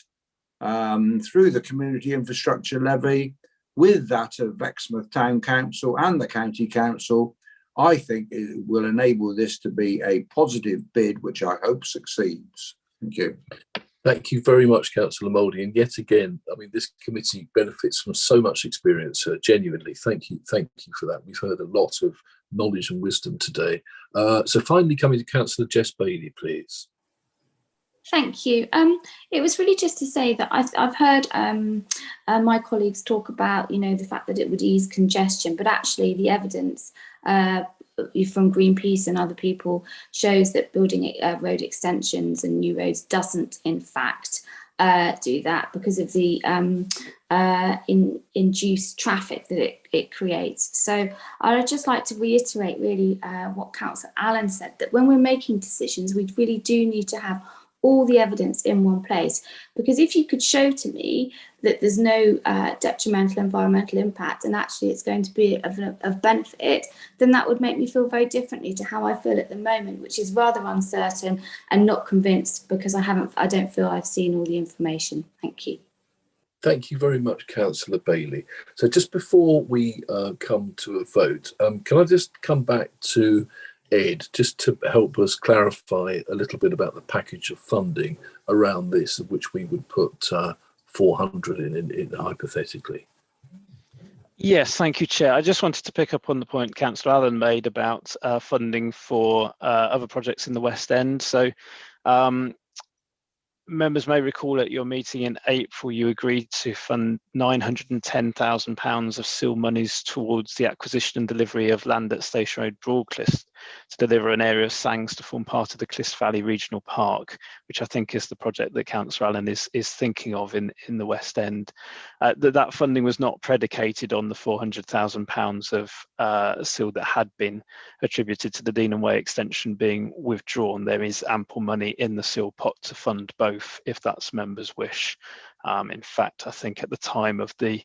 through the Community Infrastructure Levy, with that of Exmouth Town Council and the County Council, I think it will enable this to be a positive bid, which I hope succeeds. Thank you. Thank you very much, Councillor Mouldy. And yet again, I mean, this committee benefits from so much experience. Genuinely, thank you for that. We've heard a lot of knowledge and wisdom today. So finally, coming to Councillor Jess Bailey, please. Thank you. It was really just to say that I've heard my colleagues talk about, the fact that it would ease congestion, but actually the evidence from Greenpeace and other people shows that building road extensions and new roads doesn't, in fact, do that because of the induced traffic that it creates. So I'd just like to reiterate really what Councillor Allen said, that when we're making decisions, we really do need to have all the evidence in one place, because if you could show to me that there's no detrimental environmental impact and actually it's going to be of benefit, then that would make me feel very differently to how I feel at the moment, which is rather uncertain and not convinced because I don't feel I've seen all the information. Thank you. Thank you very much, Councillor Bailey. So just before we come to a vote, can I just come back to Ed, just to help us clarify a little bit about the package of funding around this, of which we would put 400 in hypothetically. Yes, thank you, Chair. I just wanted to pick up on the point Councillor Allen made about funding for other projects in the West End. So members may recall at your meeting in April, you agreed to fund £910,000 of SIL monies towards the acquisition and delivery of land at Station Road, Broadclyst, to deliver an area of Sangs to form part of the Clist Valley Regional Park, which I think is the project that Councillor Allen is thinking of in the West End. That funding was not predicated on the £400,000 of SIL that had been attributed to the Dean and Way extension being withdrawn. There is ample money in the SIL pot to fund both, if that's members' wish. In fact, I think at the time of the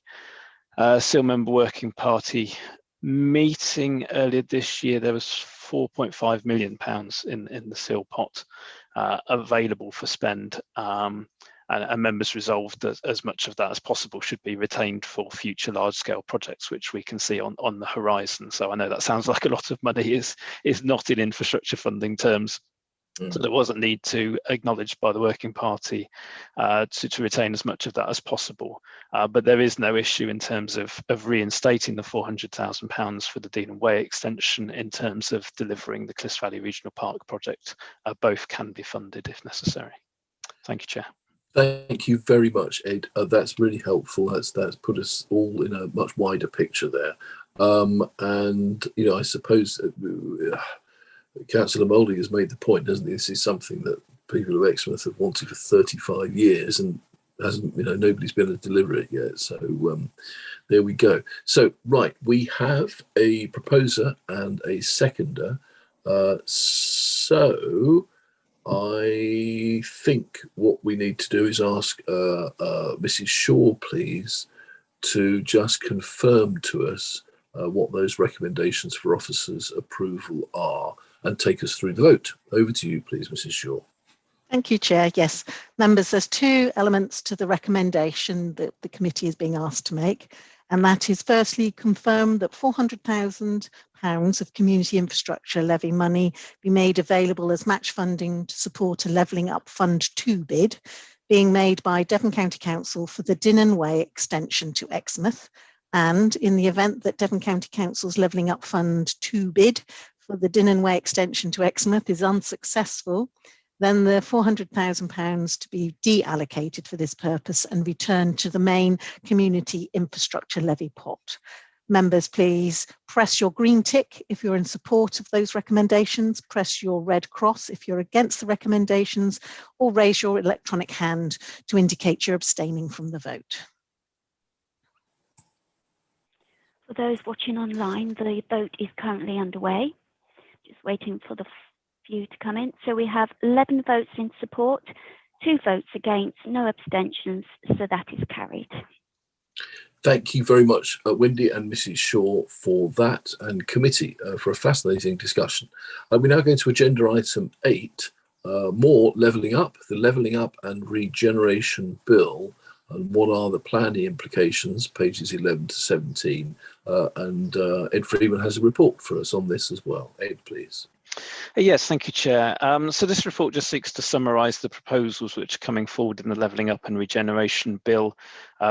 SIL member working party meeting earlier this year, there was £4.5 million in the SIL pot available for spend, and members resolved that as much of that as possible should be retained for future large-scale projects, which we can see on the horizon. So I know that sounds like a lot of money is not in infrastructure funding terms. So there was a need to acknowledge by the working party to retain as much of that as possible. But there is no issue in terms of reinstating the £400,000 for the Dean and Way extension in terms of delivering the Clist Valley Regional Park project. Both can be funded if necessary. Thank you, Chair. Thank you very much, Ed. That's really helpful. That's put us all in a much wider picture there. And, I suppose Councillor Mouldy has made the point, hasn't he? This is something that people of Exmouth have wanted for 35 years and hasn't, nobody's been able to deliver it yet. So there we go. So, right, we have a proposer and a seconder. So I think what we need to do is ask Mrs. Shaw, please, to just confirm to us what those recommendations for officers' approval are, and take us through the vote. Over to you, please, Mrs. Shaw. Thank you, Chair. Yes, members, there's two elements to the recommendation that the committee is being asked to make, and that is firstly confirm that £400,000 of community infrastructure levy money be made available as match funding to support a Levelling Up Fund 2 bid being made by Devon County Council for the Dean Way extension to Exmouth, and in the event that Devon County Council's Levelling Up Fund 2 bid for the Dean Way extension to Exmouth is unsuccessful, then the £400,000 to be deallocated for this purpose and returned to the main community infrastructure levy pot. Members, please press your green tick if you're in support of those recommendations, press your red cross if you're against the recommendations, or raise your electronic hand to indicate you're abstaining from the vote. For those watching online, the vote is currently underway. Just waiting for the few to come in. So we have 11 votes in support, 2 votes against, no abstentions, so that is carried. Thank you very much, Wendy and Mrs. Shaw, for that, and committee for a fascinating discussion. We're now going to agenda item 8, more levelling up, the Levelling Up and Regeneration Bill, and what are the planning implications, pages 11 to 17. And Ed Freeman has a report for us on this as well. Ed, please. Yes, thank you, Chair. So this report just seeks to summarise the proposals which are coming forward in the Levelling Up and Regeneration Bill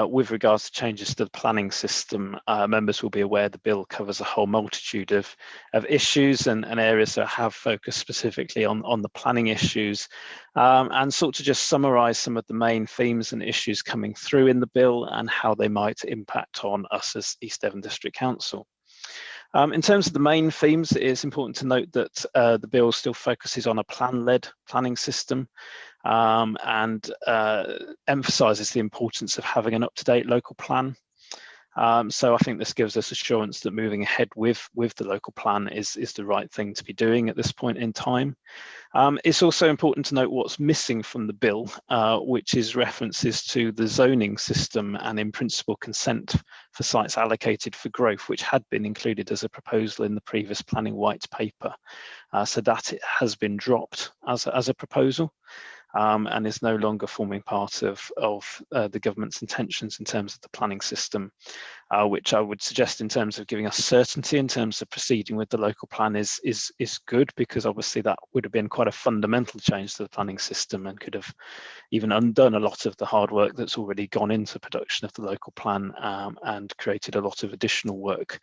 with regards to changes to the planning system. Members will be aware the bill covers a whole multitude of issues and areas that have focused specifically on the planning issues, and sought to just summarise some of the main themes and issues coming through in the bill and how they might impact on us as East Devon District Council. In terms of the main themes, it is important to note that the bill still focuses on a plan-led planning system and emphasises the importance of having an up-to-date local plan. So I think this gives us assurance that moving ahead with the local plan is the right thing to be doing at this point in time. It's also important to note what's missing from the bill, which is references to the zoning system and in principle consent for sites allocated for growth, which had been included as a proposal in the previous planning white paper. So that it has been dropped as a proposal. And is no longer forming part of the government's intentions in terms of the planning system, which I would suggest in terms of giving us certainty in terms of proceeding with the local plan is good, because obviously that would have been quite a fundamental change to the planning system and could have even undone a lot of the hard work that's already gone into production of the local plan and created a lot of additional work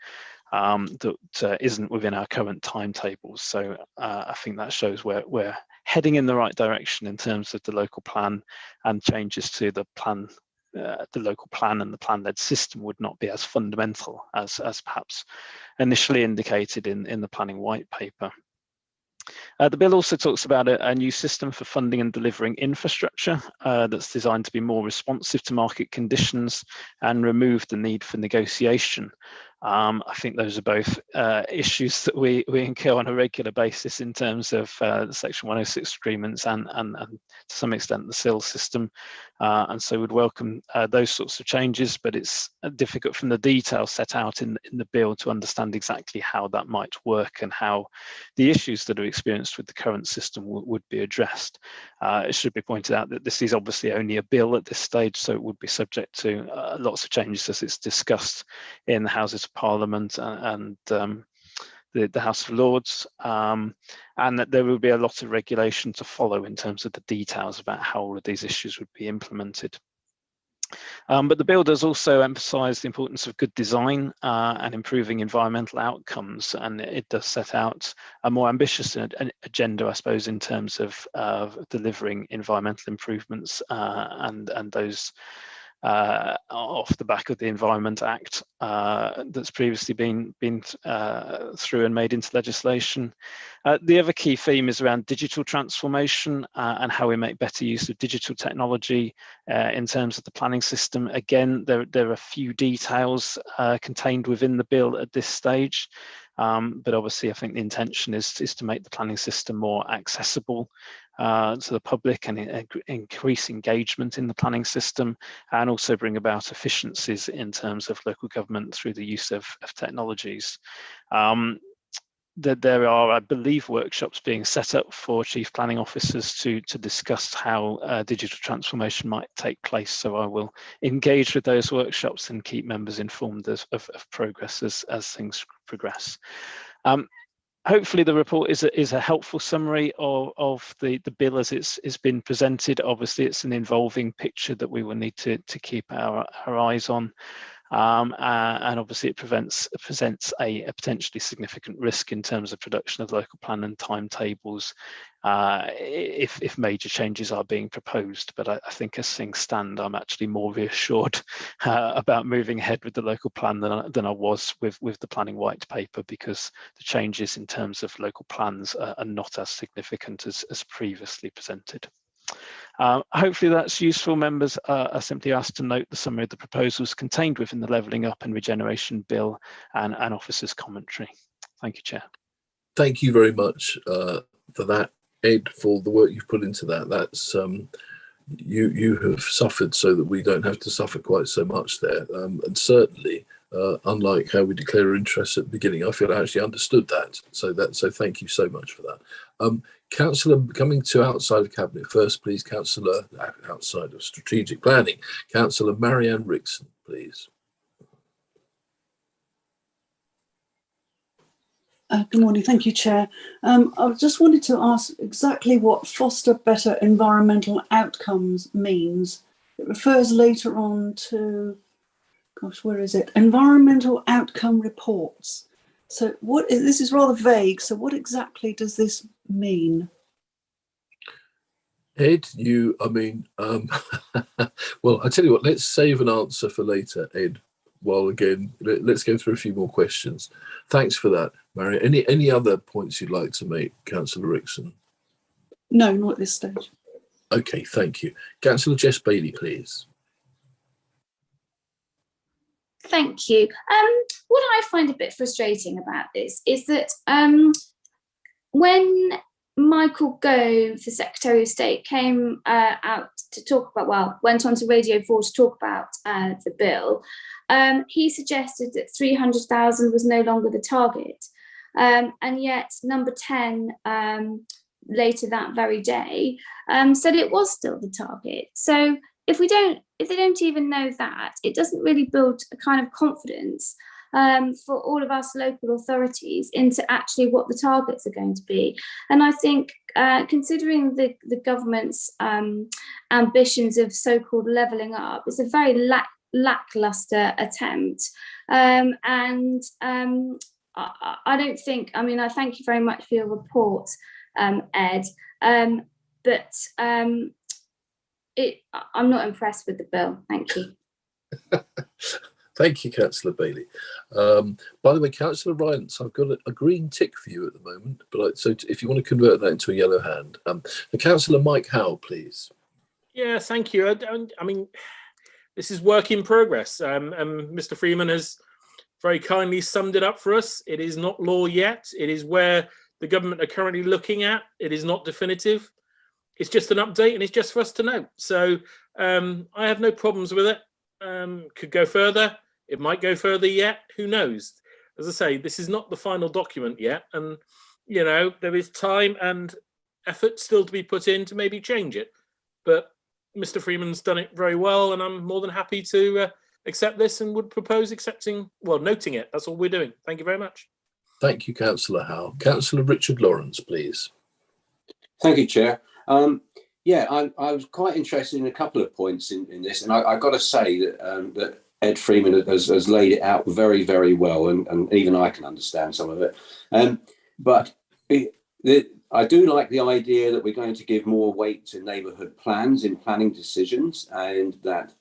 that isn't within our current timetables. So I think that shows we're heading in the right direction in terms of the local plan, and changes to the plan, the local plan and the plan-led system would not be as fundamental as perhaps initially indicated in the planning white paper. The bill also talks about a new system for funding and delivering infrastructure that's designed to be more responsive to market conditions and remove the need for negotiation. I think those are both issues that we incur on a regular basis in terms of the Section 106 agreements and to some extent the SIL system. And so we'd welcome those sorts of changes, but it's difficult from the detail set out in the bill to understand exactly how that might work and how the issues that are experienced with the current system would be addressed. It should be pointed out that this is obviously only a bill at this stage, so it would be subject to lots of changes as it's discussed in the Houses of Parliament and the House of Lords, and that there will be a lot of regulation to follow in terms of the details about how all of these issues would be implemented. But the bill does also emphasise the importance of good design and improving environmental outcomes, and it does set out a more ambitious agenda, I suppose, in terms of delivering environmental improvements and those off the back of the Environment Act that's previously been through and made into legislation. The other key theme is around digital transformation and how we make better use of digital technology in terms of the planning system. Again, there are a few details contained within the bill at this stage. But obviously, I think the intention is to make the planning system more accessible to the public and increase engagement in the planning system, and also bring about efficiencies in terms of local government through the use of technologies. That there are, I believe, workshops being set up for chief planning officers to discuss how digital transformation might take place. So I will engage with those workshops and keep members informed of progress as things progress. Hopefully the report is a helpful summary of the bill as it's been presented. Obviously, it's an involving picture that we will need to keep our eyes on. And obviously it presents a potentially significant risk in terms of production of local plan and timetables if major changes are being proposed. But I think as things stand, I'm actually more reassured about moving ahead with the local plan than I was with the planning white paper, because the changes in terms of local plans are not as significant as previously presented. Hopefully that's useful. Members are simply asked to note the summary of the proposals contained within the Levelling Up and Regeneration Bill and officers' commentary. Thank you, Chair. Thank you very much for that, Ed, for the work you've put into that. That's you have suffered so that we don't have to suffer quite so much there. And certainly, unlike how we declare interest at the beginning, I feel I actually understood that. So thank you so much for that. Councillor, coming to outside of Cabinet first, please. Councillor outside of Strategic Planning, Councillor Marianne Rickson, please. Good morning. Thank you, Chair. I just wanted to ask exactly what foster better environmental outcomes means. It refers later on to, gosh, where is it? Environmental outcome reports. So this is rather vague. So what exactly does this mean? Ed, well, I tell you what, let's save an answer for later, Ed. Well, again, let's go through a few more questions. Thanks for that, Mary. Any other points you'd like to make, Councillor Rickson? No, not at this stage. Okay, thank you. Councillor Jess Bailey, please. Thank you. What I find a bit frustrating about this is that when Michael Gove, the Secretary of State, came out to talk about, well, went on to Radio 4 to talk about the bill, he suggested that 300,000 was no longer the target. And yet number 10, later that very day, said it was still the target. So if they don't even know that, it doesn't really build a kind of confidence for all of us local authorities into actually what the targets are going to be. And I think considering the government's ambitions of so-called levelling up, it's a very lackluster attempt. I don't think, I thank you very much for your report, Ed, but I'm not impressed with the bill. Thank you. Thank you, Councillor Bailey. By the way, Councillor Rylance, I've got a green tick for you at the moment, but so if you want to convert that into a yellow hand. Councillor Mike Howell, please. Yeah, thank you. This is work in progress. Mr. Freeman has very kindly summed it up for us. It is not law yet. It is where the government are currently looking at. It is not definitive. It's just an update, and it's just for us to know. So I have no problems with it. Could go further. It might go further yet. Who knows? As I say, this is not the final document yet, and there is time and effort still to be put in to maybe change it. But Mr. Freeman's done it very well, and I'm more than happy to accept this and would propose noting it. That's all we're doing. Thank you very much. Thank you, Councillor Howell. Councillor Richard Lawrence, please. Thank you, Chair. I was quite interested in a couple of points in this, and I've got to say that Ed Freeman has laid it out very, very well, and even I can understand some of it. But I do like the idea that we're going to give more weight to neighbourhood plans in planning decisions, and that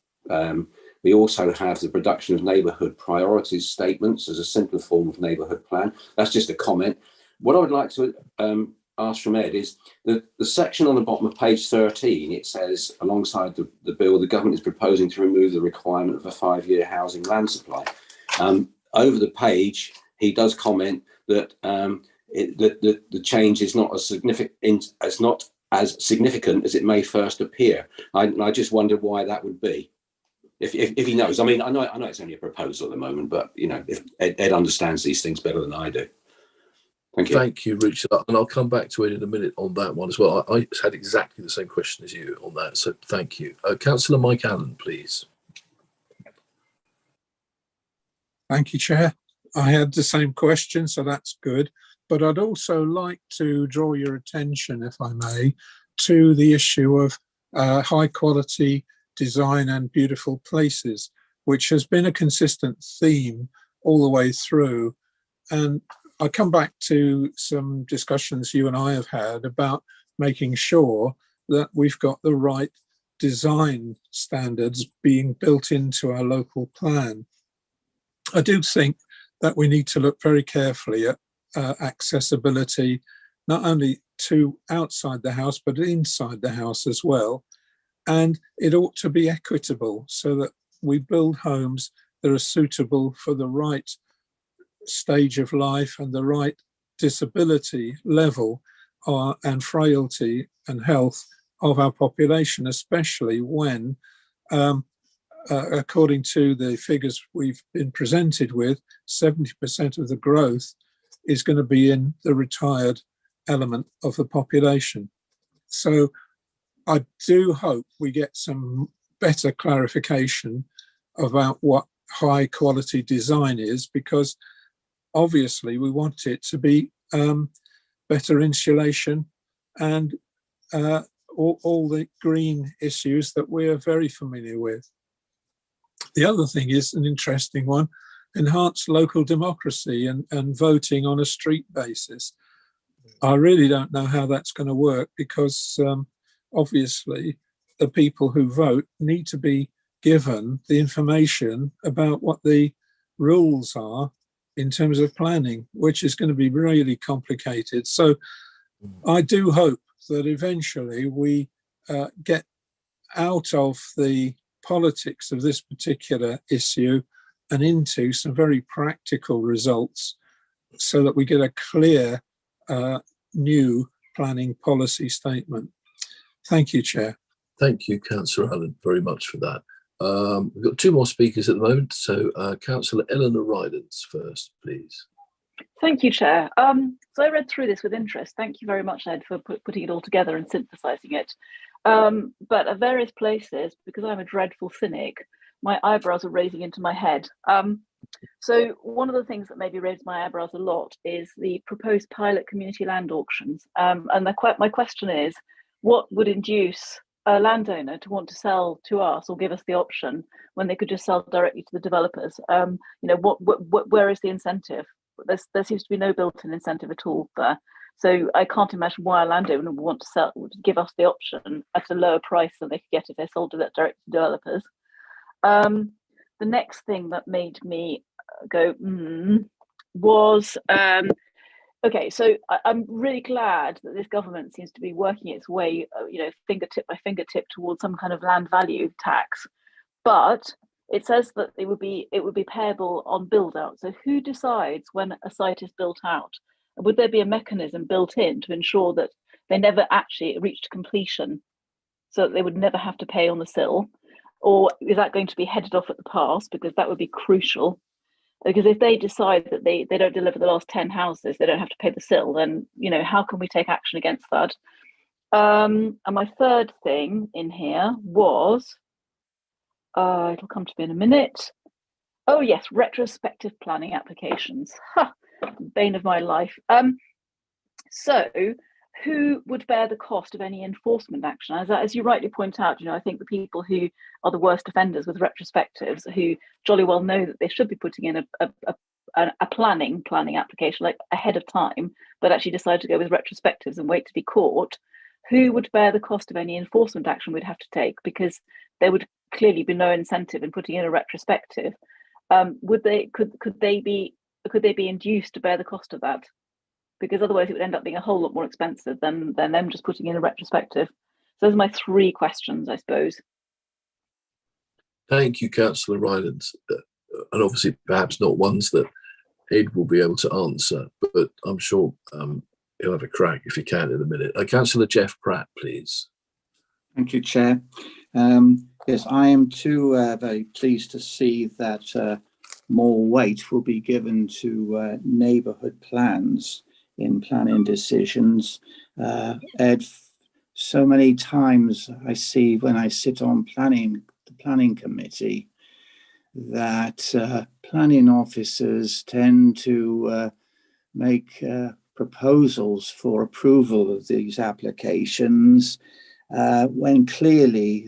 we also have the production of neighbourhood priorities statements as a simpler form of neighbourhood plan. That's just a comment. What I would like to ask from Ed is the section on the bottom of page 13. It says, alongside the bill, the government is proposing to remove the requirement of a 5-year housing land supply. Over the page, he does comment that the change is not as significant as it may first appear. I just wondered why that would be. If he knows. I know it's only a proposal at the moment, but if Ed understands these things better than I do. Thank you. Thank you, Richard. And I'll come back to it in a minute on that one as well. I had exactly the same question as you on that, so thank you. Councillor Mike Allen, please. Thank you, Chair. I had the same question, so that's good. But I'd also like to draw your attention, if I may, to the issue of high quality design and beautiful places, which has been a consistent theme all the way through. And I come back to some discussions you and I have had about making sure that we've got the right design standards being built into our local plan. I do think that we need to look very carefully at accessibility, not only to outside the house, but inside the house as well. And it ought to be equitable so that we build homes that are suitable for the right stage of life and the right disability level and frailty and health of our population, especially when, according to the figures we've been presented with, 70% of the growth is going to be in the retired element of the population. So I do hope we get some better clarification about what high quality design is, because obviously we want it to be better insulation and all the green issues that we are very familiar with. The other thing is an interesting one, enhanced local democracy and voting on a street basis. I really don't know how that's going to work because obviously the people who vote need to be given the information about what the rules are in terms of planning, which is going to be really complicated. So I do hope that eventually we get out of the politics of this particular issue and into some very practical results so that we get a clear new planning policy statement. Thank you, Chair. Thank you, Councillor Allen, very much for that. We've got two more speakers at the moment, so Councillor Eleanor Rylance first, please. Thank you, Chair. So I read through this with interest. Thank you very much, Ed, for putting it all together and synthesising it. But at various places, because I'm a dreadful cynic, my eyebrows are raising into my head. So one of the things that maybe raised my eyebrows a lot is the proposed pilot community land auctions. And my question is, what would induce a landowner to want to sell to us or give us the option when they could just sell directly to the developers? You know, where is the incentive? There seems to be no built-in incentive at all there. So I can't imagine why a landowner would want to give us the option at a lower price than they could get if they sold it direct to developers. The next thing that made me go, was, okay, so I'm really glad that this government seems to be working its way, you know, fingertip by fingertip towards some kind of land value tax. But it says that it would be payable on build out. So who decides when a site is built out? Would there be a mechanism built in to ensure that they never actually reached completion, so that they would never have to pay on the sill? Or is that going to be headed off at the pass? Because that would be crucial. Because if they decide that they don't deliver the last 10 houses, they don't have to pay the sill, then, you know, how can we take action against that? And my third thing in here was, it'll come to me in a minute. Oh yes, retrospective planning applications. Bane of my life. So who would bear the cost of any enforcement action? As you rightly point out, you know, I think the people who are the worst offenders with retrospectives, who jolly well know that they should be putting in a planning application like ahead of time, but actually decide to go with retrospectives and wait to be caught. Who would bear the cost of any enforcement action we'd have to take? Because there would clearly be no incentive in putting in a retrospective. Could they be induced to bear the cost of that? Because otherwise it would end up being a whole lot more expensive than them just putting in a retrospective. So those are my three questions, I suppose. Thank you, Councillor Rylance. And obviously perhaps not ones that Ed will be able to answer, but I'm sure he'll have a crack if he can in a minute. Councillor Jeff Pratt, please. Thank you, Chair. Yes, I am too very pleased to see that more weight will be given to neighbourhood plans in planning decisions. Ed, so many times I see when I sit on the planning committee that planning officers tend to make proposals for approval of these applications when clearly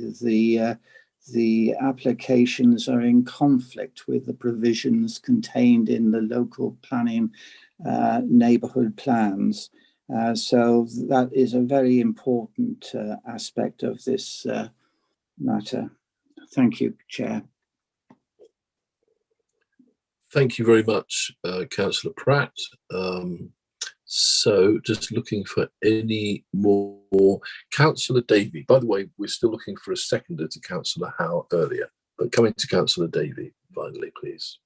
the applications are in conflict with the provisions contained in the local planning neighbourhood plans. So that is a very important aspect of this matter. Thank you, Chair. Thank you very much, Councillor Pratt. So just looking for any more. Councillor Davey, by the way, we're still looking for a seconder to Councillor Howe earlier, but coming to Councillor Davey finally, please.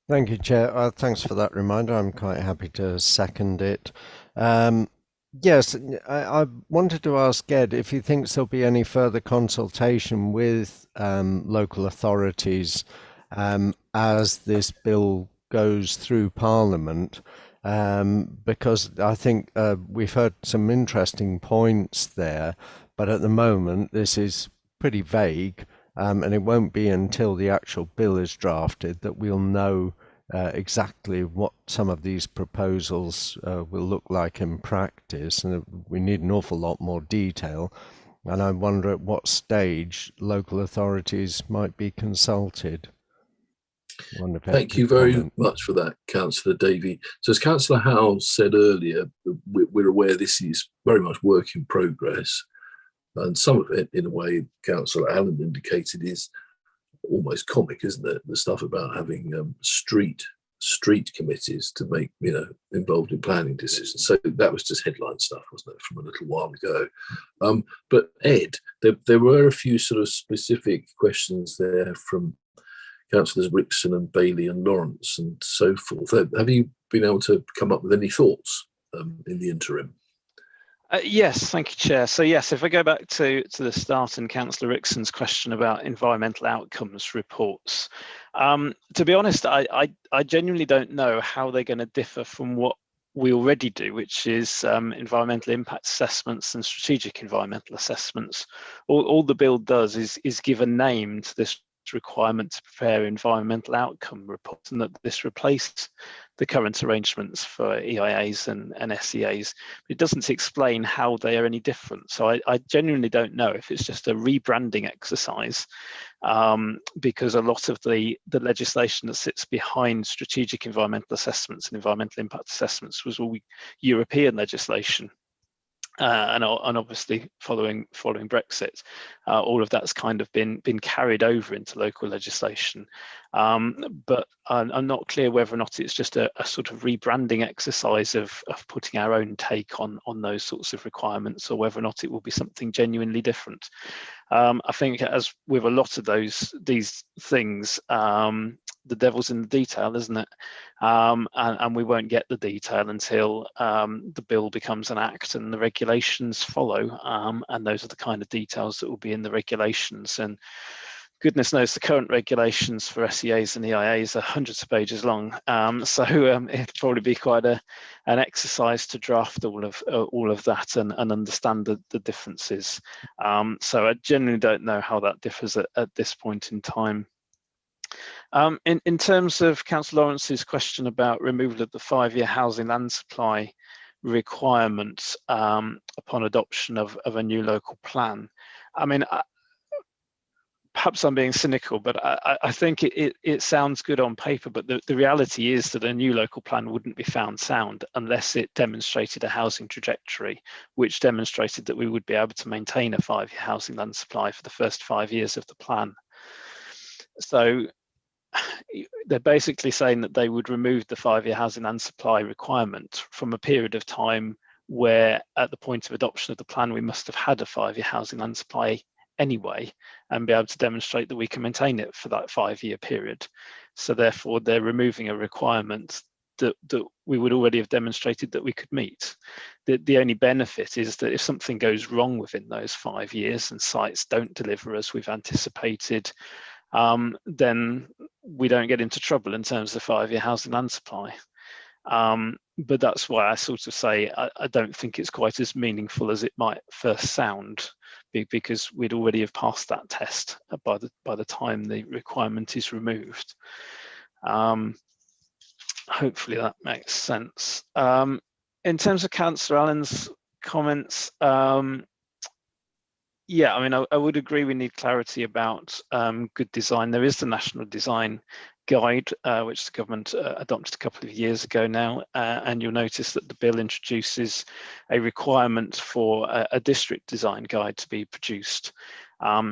Thank you, Chair. Thanks for that reminder. I'm quite happy to second it. Yes, I wanted to ask Ed if he thinks there'll be any further consultation with local authorities as this bill goes through Parliament, because I think we've heard some interesting points there, but at the moment this is pretty vague, and it won't be until the actual bill is drafted that we'll know exactly what some of these proposals will look like in practice, and we need an awful lot more detail. And I wonder at what stage local authorities might be consulted. Thank you very much for that, Councillor Davey. So as Councillor Howes said earlier, we're aware this is very much work in progress. And some of it, in a way, Councillor Allen indicated, is almost comic, isn't it? The stuff about having street committees to make, involved in planning decisions. So that was just headline stuff, wasn't it, from a little while ago? But Ed, there were a few sort of specific questions there from Councillors Rickson and Bailey and Lawrence and so forth. Have you been able to come up with any thoughts in the interim? Yes, thank you, Chair. So yes, if I go back to the start and Councillor Rickson's question about environmental outcomes reports, to be honest, I genuinely don't know how they're going to differ from what we already do, which is environmental impact assessments and strategic environmental assessments. All the bill does is give a name to this requirement to prepare environmental outcome reports, and that this replaces the current arrangements for EIAs and SEAs. It doesn't explain how they are any different. So I genuinely don't know if it's just a rebranding exercise, because a lot of the legislation that sits behind strategic environmental assessments and environmental impact assessments was all European legislation. And obviously following Brexit, all of that's kind of been carried over into local legislation. But I'm not clear whether or not it's just a sort of rebranding exercise of putting our own take on those sorts of requirements, or whether or not it will be something genuinely different. I think, as with a lot of these things, the devil's in the detail, isn't it? And we won't get the detail until the bill becomes an act and the regulations follow. And those are the kind of details that will be in the regulations. And goodness knows the current regulations for SEAs and EIAs are hundreds of pages long. So it'll probably be quite an exercise to draft all of that and understand the differences. So I genuinely don't know how that differs at this point in time. In terms of Councillor Lawrence's question about removal of the 5-year housing land supply requirement upon adoption of a new local plan, I mean, perhaps I'm being cynical, but I think it sounds good on paper, but the reality is that a new local plan wouldn't be found sound unless it demonstrated a housing trajectory, which demonstrated that we would be able to maintain a 5-year housing land supply for the first 5 years of the plan. So they're basically saying that they would remove the 5-year housing land supply requirement from a period of time where, at the point of adoption of the plan, we must have had a 5-year housing land supply anyway, and be able to demonstrate that we can maintain it for that 5-year period. So therefore, they're removing a requirement that we would already have demonstrated that we could meet. The only benefit is that if something goes wrong within those 5 years and sites don't deliver as we've anticipated, then we don't get into trouble in terms of 5-year housing land supply. But that's why I sort of say I don't think it's quite as meaningful as it might first sound, because we'd already have passed that test by the time the requirement is removed. Hopefully that makes sense. In terms of Councillor Allen's comments, yeah, I mean, I would agree we need clarity about good design. There is the National Design Guide, which the government adopted a couple of years ago now, and you'll notice that the bill introduces a requirement for a district design guide to be produced.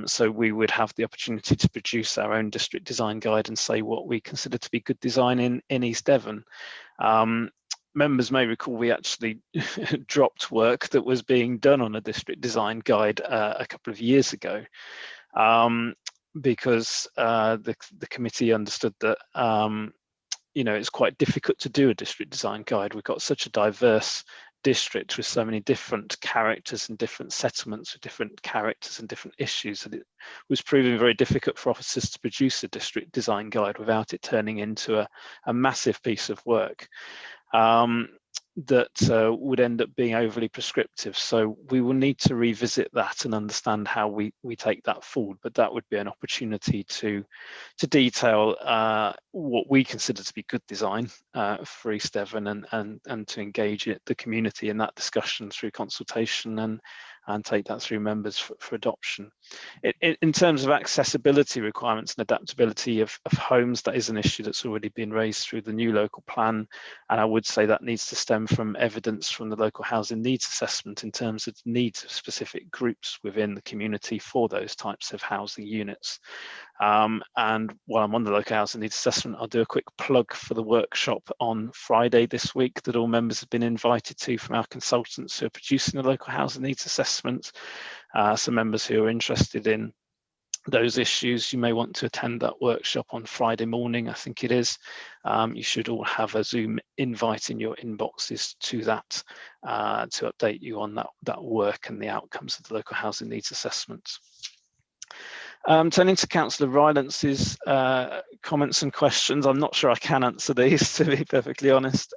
So we would have the opportunity to produce our own district design guide and say what we consider to be good design in East Devon. Members may recall we actually dropped work that was being done on a district design guide a couple of years ago, because the committee understood that it's quite difficult to do a district design guide. We've got such a diverse district with so many different characters and different settlements with different characters and different issues, that it was proving very difficult for officers to produce a district design guide without it turning into a massive piece of work. that would end up being overly prescriptive. So we will need to revisit that and understand how we take that forward. But that would be an opportunity to detail what we consider to be good design for East Devon, and to engage the community in that discussion through consultation, and take that through members for adoption. In terms of accessibility requirements and adaptability of homes, that is an issue that's already been raised through the new local plan, and I would say that needs to stem from evidence from the local housing needs assessment in terms of the needs of specific groups within the community for those types of housing units. And while I'm on the local housing needs assessment, I'll do a quick plug for the workshop on Friday this week that all members have been invited to from our consultants who are producing the local housing needs assessment. So members who are interested in those issues, you may want to attend that workshop on Friday morning, I think it is. You should all have a Zoom invite in your inboxes to that, to update you on that work and the outcomes of the local housing needs assessments. Turning to Councillor Rylance's comments and questions, I'm not sure I can answer these, to be perfectly honest.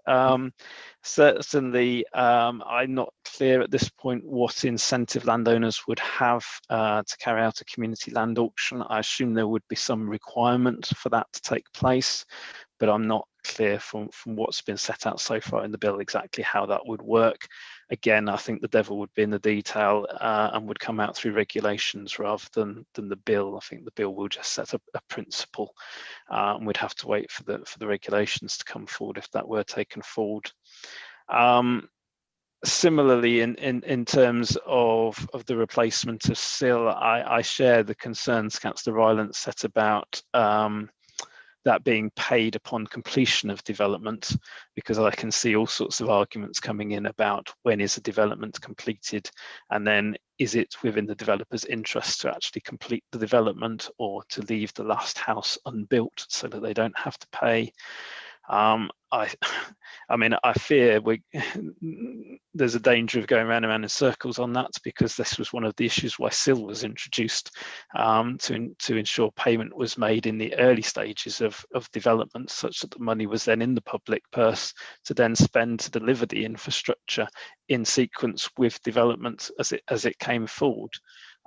Certainly, I'm not clear at this point what incentive landowners would have to carry out a community land auction. I assume there would be some requirement for that to take place, but I'm not clear from what's been set out so far in the bill exactly how that would work. Again, I think the devil would be in the detail, and would come out through regulations rather than the bill. I think the bill will just set up a principle, and we'd have to wait for the regulations to come forward if that were taken forward. Similarly, in terms of the replacement of SIL, I share the concerns Councillor Rylance set about that being paid upon completion of development, because I can see all sorts of arguments coming in about when is a development completed, and then is it within the developer's interest to actually complete the development or to leave the last house unbuilt so that they don't have to pay. I mean, I fear there's a danger of going round and round in circles on that, because this was one of the issues why SIL was introduced, to ensure payment was made in the early stages of development, such that the money was then in the public purse to then spend to deliver the infrastructure in sequence with development as it came forward.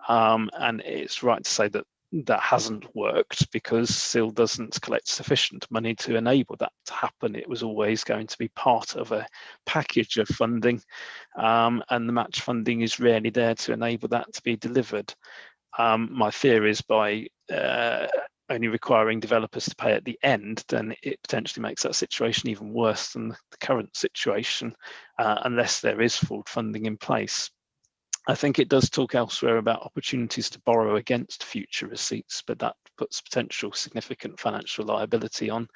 And it's right to say that that hasn't worked because SIL doesn't collect sufficient money to enable that to happen. It was always going to be part of a package of funding, and the match funding is rarely there to enable that to be delivered. My fear is by only requiring developers to pay at the end, then it potentially makes that situation even worse than the current situation, unless there is forward funding in place. I think it does talk elsewhere about opportunities to borrow against future receipts, but that puts potential significant financial liability on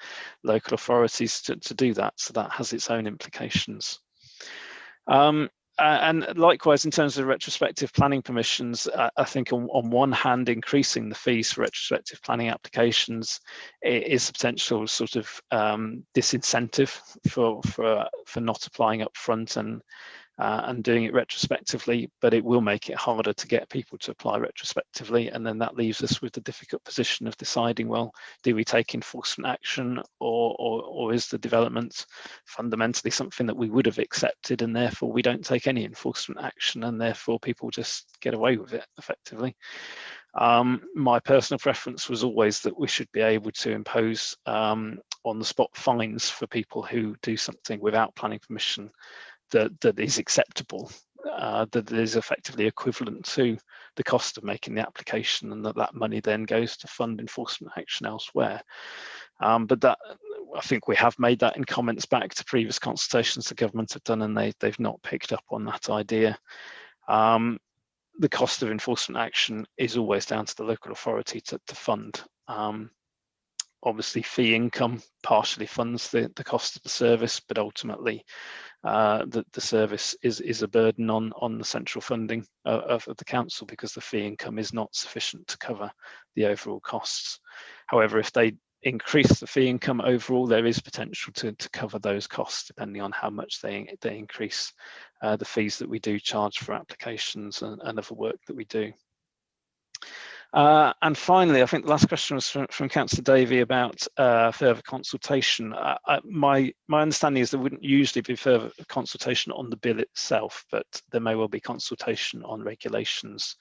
local authorities to do that. So that has its own implications. And likewise, in terms of retrospective planning permissions, I think on one hand, increasing the fees for retrospective planning applications is a potential sort of disincentive for not applying up front and doing it retrospectively, but it will make it harder to get people to apply retrospectively, and then that leaves us with the difficult position of deciding, well, do we take enforcement action, or is the development fundamentally something that we would have accepted, and therefore we don't take any enforcement action, and therefore people just get away with it effectively. My personal preference was always that we should be able to impose on-the-spot fines for people who do something without planning permission that is acceptable, that is effectively equivalent to the cost of making the application, and that money then goes to fund enforcement action elsewhere. But that, I think we have made that in comments back to previous consultations the government have done, and they've not picked up on that idea. The cost of enforcement action is always down to the local authority to fund. Obviously, fee income partially funds the cost of the service, but ultimately the service is a burden on the central funding of the council, because the fee income is not sufficient to cover the overall costs. However, if they increase the fee income overall, there is potential to cover those costs depending on how much they increase the fees that we do charge for applications and other work that we do. And finally, I think the last question was from Councillor Davey about further consultation. My understanding is there wouldn't usually be further consultation on the bill itself, but there may well be consultation on regulations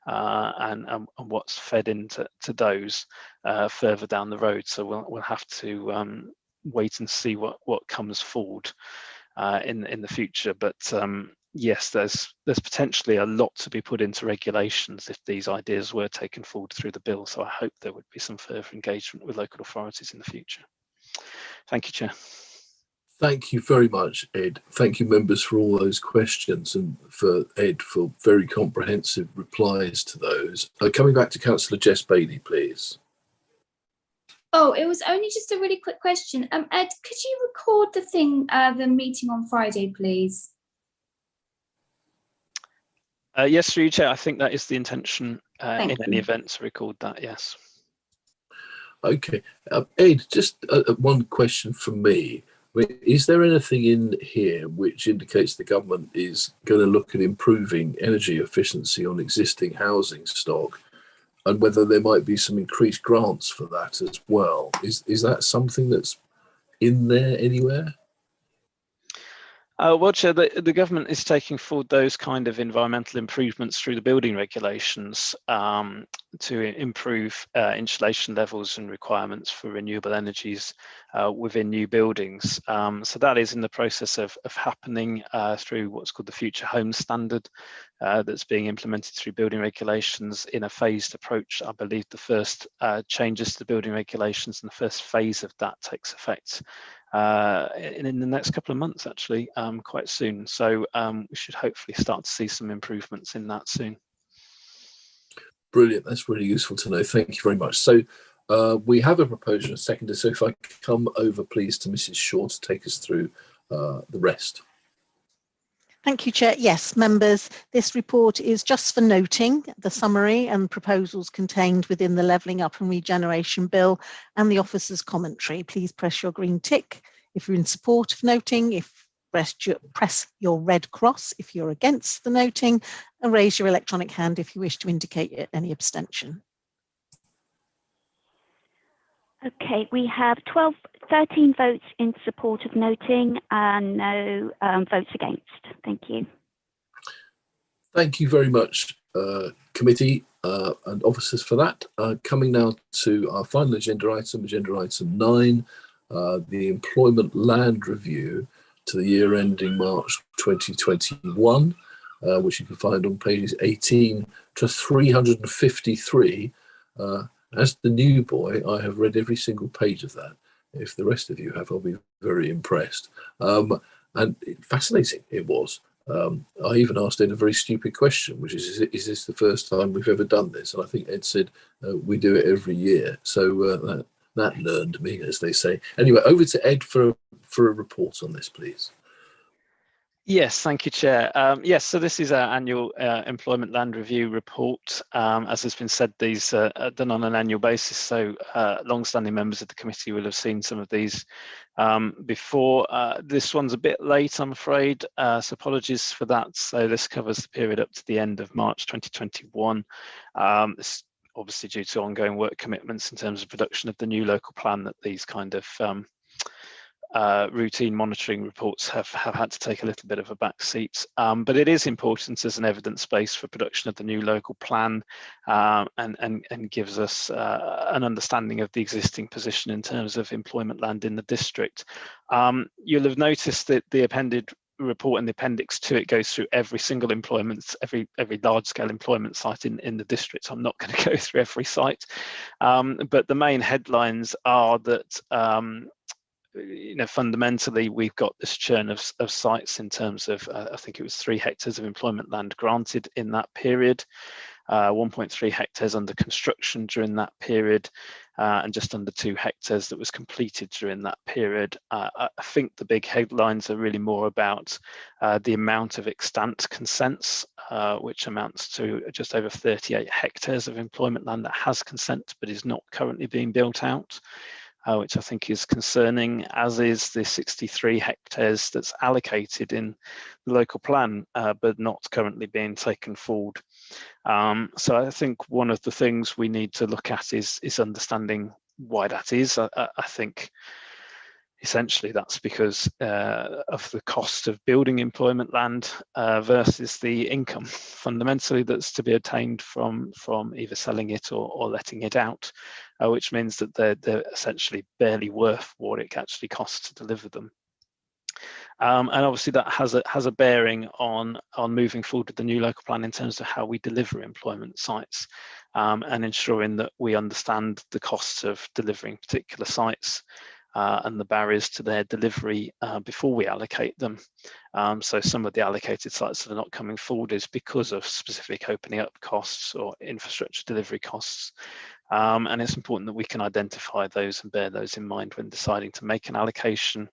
and what's fed into those further down the road. So we'll have to wait and see what comes forward in the future. But yes, there's potentially a lot to be put into regulations if these ideas were taken forward through the bill. So I hope there would be some further engagement with local authorities in the future. Thank you, Chair. Thank you very much, Ed. Thank you, members, for all those questions, and for Ed for very comprehensive replies to those. Coming back to Councillor Jess Bailey, please. Oh, it was only just a really quick question. Ed, could you record the meeting on Friday, please? Yes, through you, Chair. I think that is the intention in you. any event to record that, yes. Okay. Ed, just one question from me. Is there anything in here which indicates the government is going to look at improving energy efficiency on existing housing stock, and whether there might be some increased grants for that as well? Is that something that's in there anywhere? Well, Chair, the government is taking forward those kind of environmental improvements through the building regulations to improve insulation levels and requirements for renewable energies within new buildings. So that is in the process of happening through what's called the Future Home Standard that's being implemented through building regulations in a phased approach. I believe the first changes to the building regulations and the first phase of that takes effect in the next couple of months, actually, quite soon. So we should hopefully start to see some improvements in that soon. Brilliant. That's really useful to know. Thank you very much. So we have a proposal, a seconder. So if I come over, please, to Mrs. Shaw to take us through the rest. Thank you, Chair. Yes, members, this report is just for noting the summary and proposals contained within the Levelling Up and Regeneration Bill and the officer's commentary. Please press your green tick if you're in support of noting, press your red cross if you're against the noting, and raise your electronic hand if you wish to indicate any abstention. Okay, we have 13 votes in support of noting and no votes against. Thank you. Thank you very much, committee and officers, for that. Coming now to our final agenda item 9, the Employment Land Review to the year ending March 2021, which you can find on pages 18 to 353. As the new boy, I have read every single page of that. If the rest of you have, I'll be very impressed. And fascinating it was. I even asked Ed a very stupid question, which is this the first time we've ever done this? And I think Ed said, we do it every year. So that learned me, as they say. Anyway, over to Ed for a report on this, please. Yes, thank you, Chair. Yes, so this is our annual Employment Land Review report. As has been said, these are done on an annual basis, so long-standing members of the committee will have seen some of these before. This one's a bit late, I'm afraid, so apologies for that. So this covers the period up to the end of March 2021. It's obviously due to ongoing work commitments in terms of production of the new local plan that these kind of routine monitoring reports have had to take a little bit of a back seat, but it is important as an evidence base for production of the new local plan, and gives us an understanding of the existing position in terms of employment land in the district. You'll have noticed that the appended report and the appendix to it goes through every single employment, every large-scale employment site in the district. I'm not going to go through every site, but the main headlines are that fundamentally, we've got this churn of sites in terms of, I think it was 3 hectares of employment land granted in that period, 1.3 hectares under construction during that period, and just under 2 hectares that was completed during that period. I think the big headlines are really more about the amount of extant consents, which amounts to just over 38 hectares of employment land that has consent but is not currently being built out. which I think is concerning, as is the 63 hectares that's allocated in the local plan, but not currently being taken forward. So I think one of the things we need to look at is understanding why that is. I think essentially that's because of the cost of building employment land versus the income fundamentally that's to be obtained from either selling it or letting it out, which means that they're essentially barely worth what it actually costs to deliver them. And obviously that has a bearing on moving forward with the new local plan in terms of how we deliver employment sites, and ensuring that we understand the costs of delivering particular sites and the barriers to their delivery before we allocate them. So some of the allocated sites that are not coming forward is because of specific opening up costs or infrastructure delivery costs. And it's important that we can identify those and bear those in mind when deciding to make an allocation.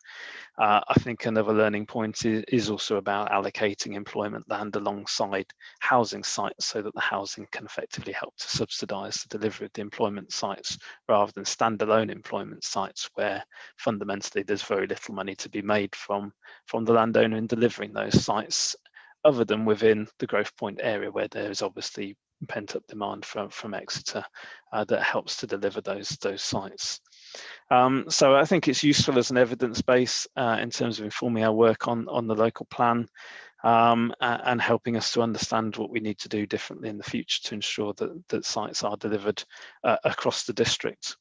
I think another learning point is also about allocating employment land alongside housing sites so that the housing can effectively help to subsidise the delivery of the employment sites rather than standalone employment sites where fundamentally there's very little money to be made from the landowner in delivering those sites, other than within the growth point area where there is obviously pent-up demand from Exeter that helps to deliver those sites. So I think it's useful as an evidence base in terms of informing our work on the local plan, and helping us to understand what we need to do differently in the future to ensure that sites are delivered across the district.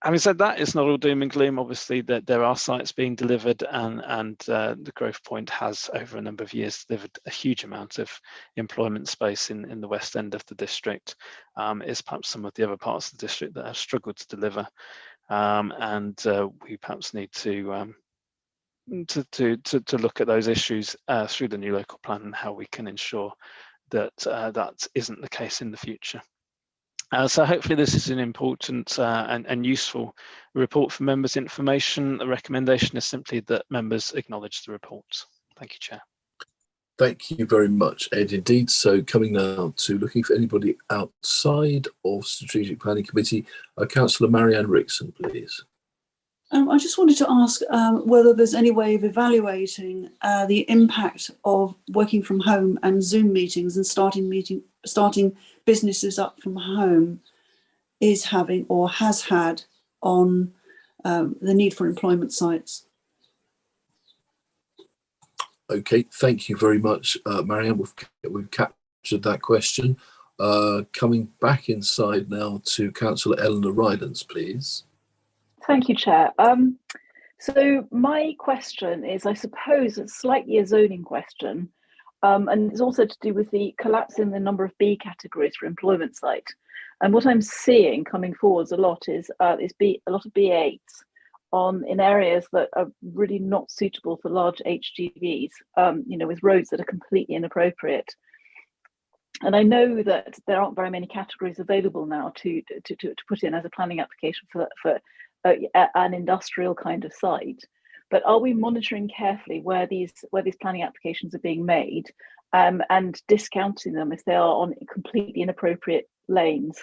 Having said that, it's not all doom and gloom. Obviously, that there are sites being delivered, and the Growth Point has, over a number of years, delivered a huge amount of employment space in the west end of the district. It's perhaps some of the other parts of the district that have struggled to deliver, and we perhaps need to look at those issues through the new local plan and how we can ensure that that isn't the case in the future. So hopefully this is an important and useful report for members' information. The recommendation is simply that members acknowledge the report. Thank you, Chair. Thank you very much, Ed. Indeed. So coming now to looking for anybody outside of Strategic Planning Committee, Councillor Marianne Rickson, please. I just wanted to ask whether there's any way of evaluating the impact of working from home and Zoom meetings and starting businesses up from home is having or has had on the need for employment sites. Okay, thank you very much, Marianne. We've captured that question. Coming back inside now to Councillor Eleanor Rylance, please. Thank you, Chair. So my question is, I suppose, it's slightly a zoning question, and it's also to do with the collapse in the number of B categories for employment site. And what I'm seeing coming forwards a lot is a lot of B8s in areas that are really not suitable for large HGVs, with roads that are completely inappropriate. And I know that there aren't very many categories available now to put in as a planning application for an industrial kind of site, but are we monitoring carefully where these planning applications are being made, and discounting them if they are on completely inappropriate lanes,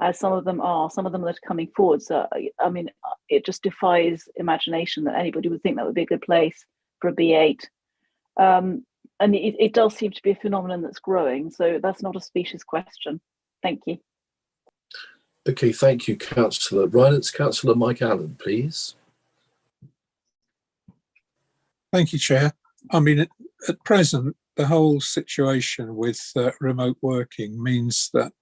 as some of them that are coming forward? So I mean, it just defies imagination that anybody would think that would be a good place for a B8, and it does seem to be a phenomenon that's growing. So that's not a specious question. Thank you. Okay, thank you, Councillor Rylance. Councillor Mike Allen, please. Thank you, Chair. I mean, at present, the whole situation with remote working means that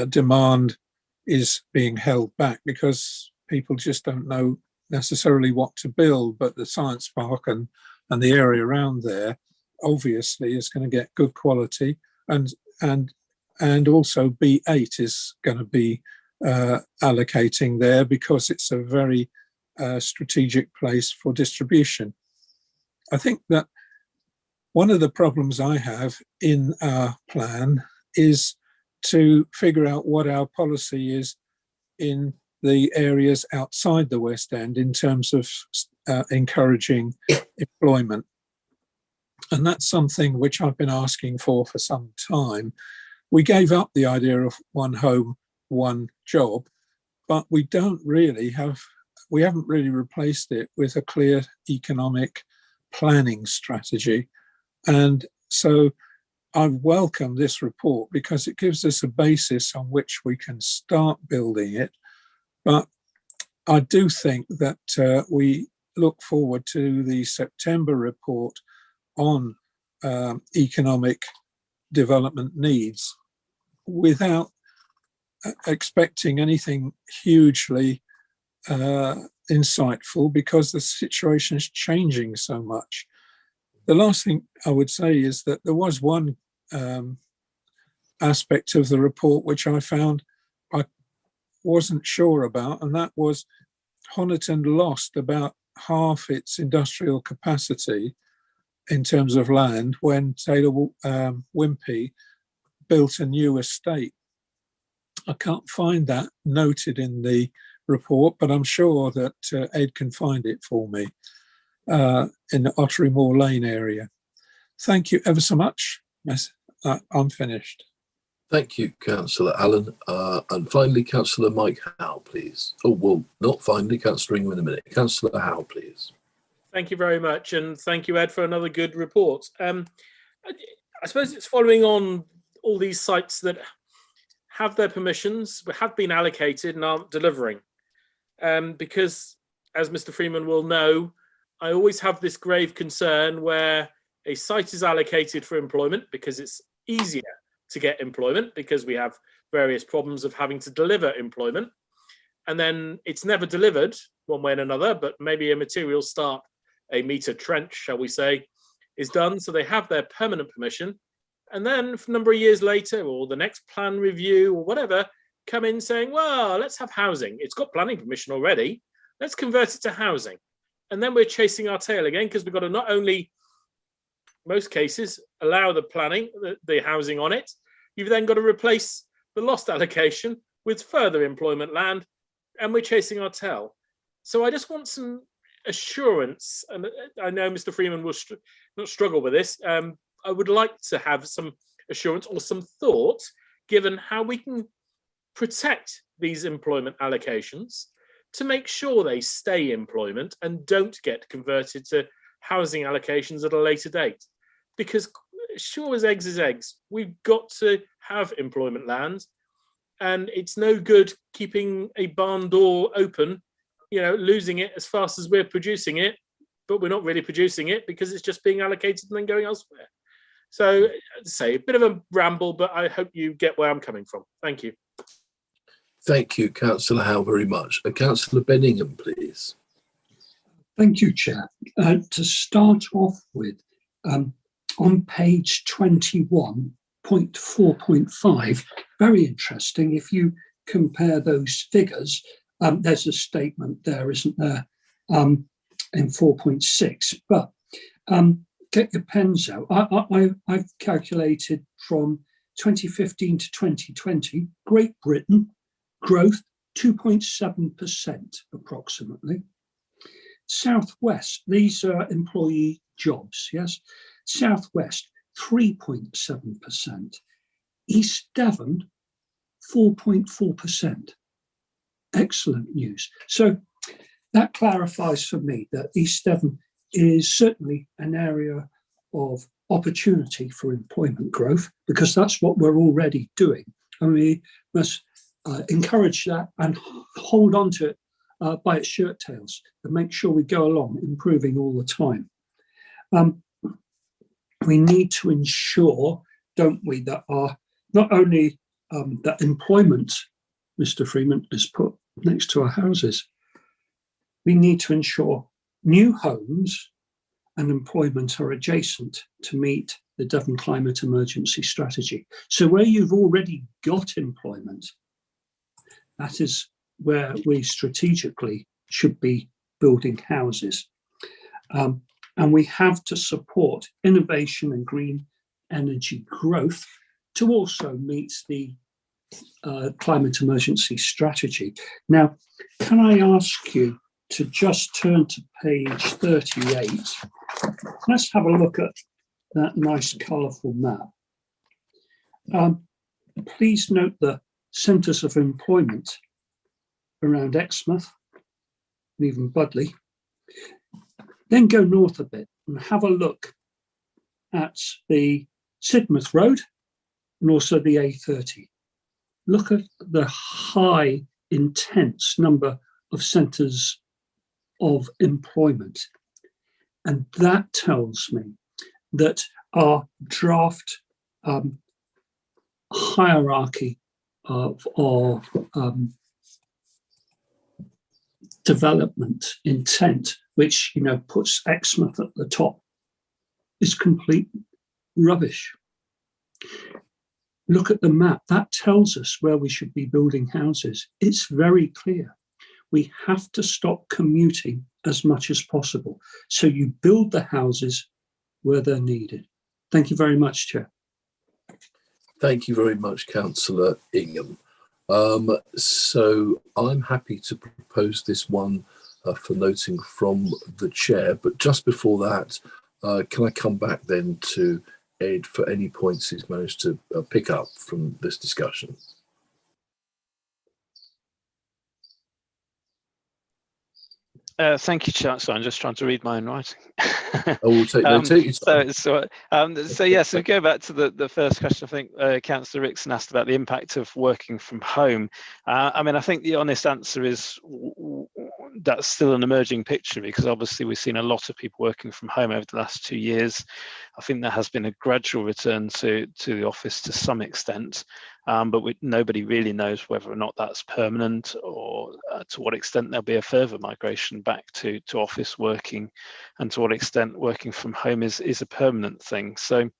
demand is being held back because people just don't know necessarily what to build, but the science park and the area around there obviously is going to get good quality, and also B8 is going to be allocating there because it's a very strategic place for distribution. I think that one of the problems I have in our plan is to figure out what our policy is in the areas outside the West End in terms of encouraging employment. And that's something which I've been asking for some time. We gave up the idea of one home, one job but we haven't really replaced it with a clear economic planning strategy. And so I welcome this report because it gives us a basis on which we can start building it. But I do think that we look forward to the September report on economic development needs without expecting anything hugely insightful, because the situation is changing so much. The last thing I would say is that there was one aspect of the report which I found I wasn't sure about, and that was Honiton lost about half its industrial capacity in terms of land when Taylor Wimpey built a new estate. I can't find that noted in the report, but I'm sure that Ed can find it for me in the Ottery Moor Lane area. Thank you ever so much. I'm finished. Thank you, Councillor Allen. And finally, Councillor Mike Howe, please. Oh, well, not finally, Councillor Ingham in a minute. Councillor Howe, please. Thank you very much. And thank you, Ed, for another good report. I suppose it's following on all these sites that have their permissions, have been allocated and aren't delivering. Because, as Mr. Freeman will know, I always have this grave concern where a site is allocated for employment because it's easier to get employment because we have various problems of having to deliver employment. And then it's never delivered one way or another, but maybe a material start, a metre trench, shall we say, is done. So they have their permanent permission. And then a number of years later, or the next plan review or whatever, come in saying, well, let's have housing. It's got planning permission already. Let's convert it to housing. And then we're chasing our tail again because we've got to not only, most cases, allow the planning, the housing on it, you've then got to replace the lost allocation with further employment land, and we're chasing our tail. So I just want some assurance, and I know Mr. Freeman will not struggle with this. I would like to have some assurance or some thought given how we can protect these employment allocations to make sure they stay employment and don't get converted to housing allocations at a later date. Because sure as eggs is eggs, we've got to have employment land, and it's no good keeping a barn door open, losing it as fast as we're producing it, but we're not really producing it because it's just being allocated and then going elsewhere. So, I'd say a bit of a ramble, but I hope you get where I'm coming from. Thank you. Thank you, Councillor Howe, very much. Councillor Benningham, please. Thank you, Chair. To start off with, on page 21.4.5, very interesting. If you compare those figures, there's a statement there, isn't there, in 4.6. But get your pens out. I've calculated from 2015 to 2020, Great Britain, growth 2.7% approximately. Southwest, these are employee jobs, yes. Southwest, 3.7%. East Devon, 4.4%. Excellent news. So that clarifies for me that East Devon is certainly an area of opportunity for employment growth, because that's what we're already doing. And we must encourage that and hold on to it by its shirt tails and make sure we go along improving all the time. We need to ensure, don't we, that not only that employment, Mr. Freeman, is put next to our houses, we need to ensure new homes and employment are adjacent to meet the Devon Climate Emergency Strategy. So where you've already got employment, that is where we strategically should be building houses. And we have to support innovation and green energy growth to also meet the climate emergency strategy. Now, can I ask you to just turn to page 38? Let's have a look at that nice colourful map. Please note the centres of employment around Exmouth and even Budley. Then go north a bit and have a look at the Sidmouth Road and also the A30. Look at the high, intense number of centres of employment. And that tells me that our draft hierarchy of development intent, which puts Exmouth at the top, is complete rubbish. Look at the map. That tells us where we should be building houses. It's very clear. We have to stop commuting as much as possible. So you build the houses where they're needed. Thank you very much, Chair. Thank you very much, Councillor Ingham. So I'm happy to propose this one for noting from the Chair, but just before that, can I come back then to Ed for any points he's managed to pick up from this discussion? Thank you, Chancellor. I'm just trying to read my own writing. We'll take your time. So yes, we go back to the first question. I think Councillor Rickson asked about the impact of working from home. I mean, I think the honest answer is that's still an emerging picture, because obviously we've seen a lot of people working from home over the last 2 years. I think there has been a gradual return to the office to some extent, but nobody really knows whether or not that's permanent, or to what extent there'll be a further migration back to office working, and to what extent working from home is a permanent thing. So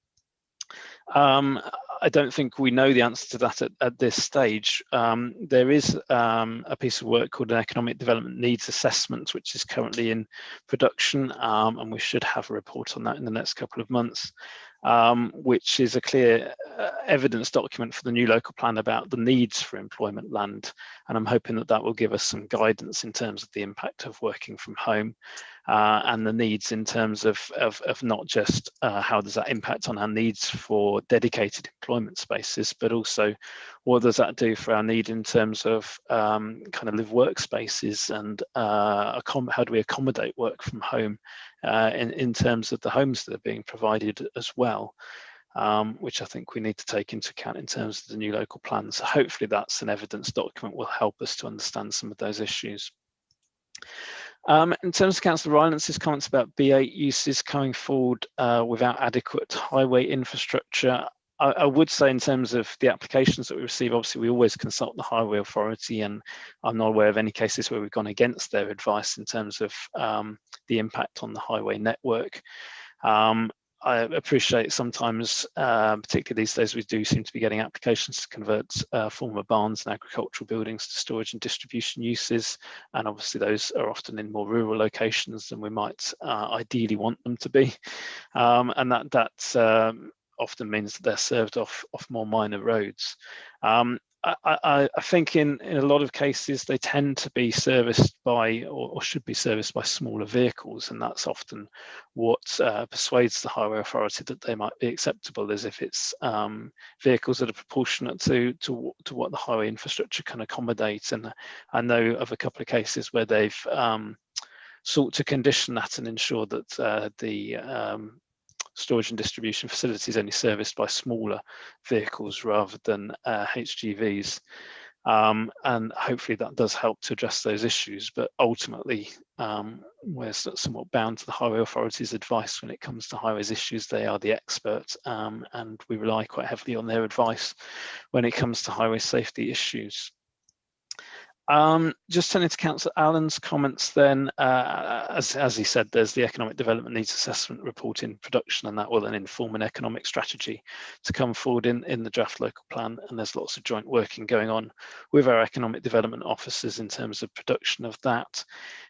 I don't think we know the answer to that at this stage. There is a piece of work called an Economic Development Needs Assessment, which is currently in production, and we should have a report on that in the next couple of months, which is a clear evidence document for the new local plan about the needs for employment land. And I'm hoping that that will give us some guidance in terms of the impact of working from home, and the needs in terms of not just how does that impact on our needs for dedicated employment spaces, but also what does that do for our need in terms of kind of live workspaces, and how do we accommodate work from home in terms of the homes that are being provided as well, which I think we need to take into account in terms of the new local plan. So hopefully that's an evidence document will help us to understand some of those issues. In terms of Councillor Rylance's comments about B8 uses coming forward without adequate highway infrastructure, I would say in terms of the applications that we receive, obviously we always consult the Highway Authority, and I'm not aware of any cases where we've gone against their advice in terms of the impact on the highway network. I appreciate sometimes, particularly these days, we do seem to be getting applications to convert former barns and agricultural buildings to storage and distribution uses, and obviously those are often in more rural locations than we might ideally want them to be, and that often means that they're served off more minor roads. I think in a lot of cases they tend to be serviced by, or should be serviced by, smaller vehicles, and that's often what persuades the Highway Authority that they might be acceptable, as if it's vehicles that are proportionate to what the highway infrastructure can accommodate. And I know of a couple of cases where they've sought to condition that and ensure that the storage and distribution facilities only serviced by smaller vehicles rather than HGVs, and hopefully that does help to address those issues. But ultimately, we're somewhat bound to the Highway Authority's advice when it comes to highways issues. They are the expert, and we rely quite heavily on their advice when it comes to highway safety issues. Just turning to Councillor Allen's comments then, as he said, there's the Economic Development Needs Assessment report in production, and that will then inform an economic strategy to come forward in the draft local plan, and there's lots of joint working going on with our economic development officers in terms of production of that.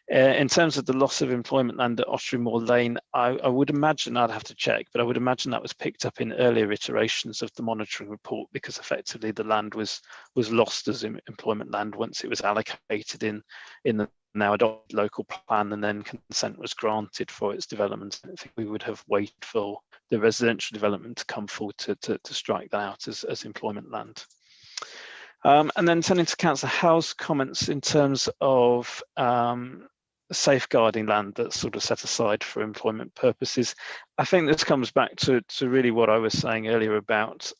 In terms of the loss of employment land at Ottery Moor Lane, I would imagine, I'd have to check, but I would imagine that was picked up in earlier iterations of the monitoring report, because effectively the land was lost as employment land once it was allocated in the now adopted local plan, and then consent was granted for its development. I think we would have waited for the residential development to come forward to strike that out as employment land. And then turning to Councillor Howe's comments in terms of safeguarding land that's sort of set aside for employment purposes. I think this comes back to really what I was saying earlier about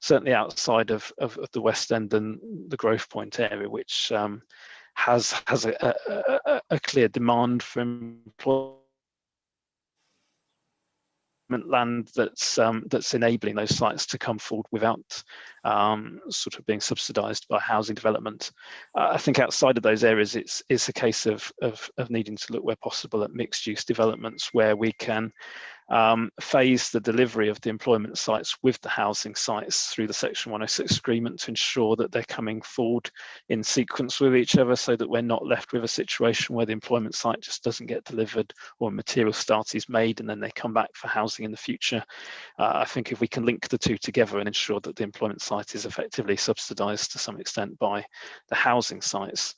certainly outside of the West End and the Growth Point area, which has a clear demand for employment land that's enabling those sites to come forward without sort of being subsidised by housing development. I think outside of those areas, it's a case of needing to look where possible at mixed use developments where we can phase the delivery of the employment sites with the housing sites through the Section 106 agreement to ensure that they're coming forward in sequence with each other, so that we're not left with a situation where the employment site just doesn't get delivered or material start is made and then they come back for housing in the future. I think if we can link the two together and ensure that the employment site is effectively subsidised to some extent by the housing sites,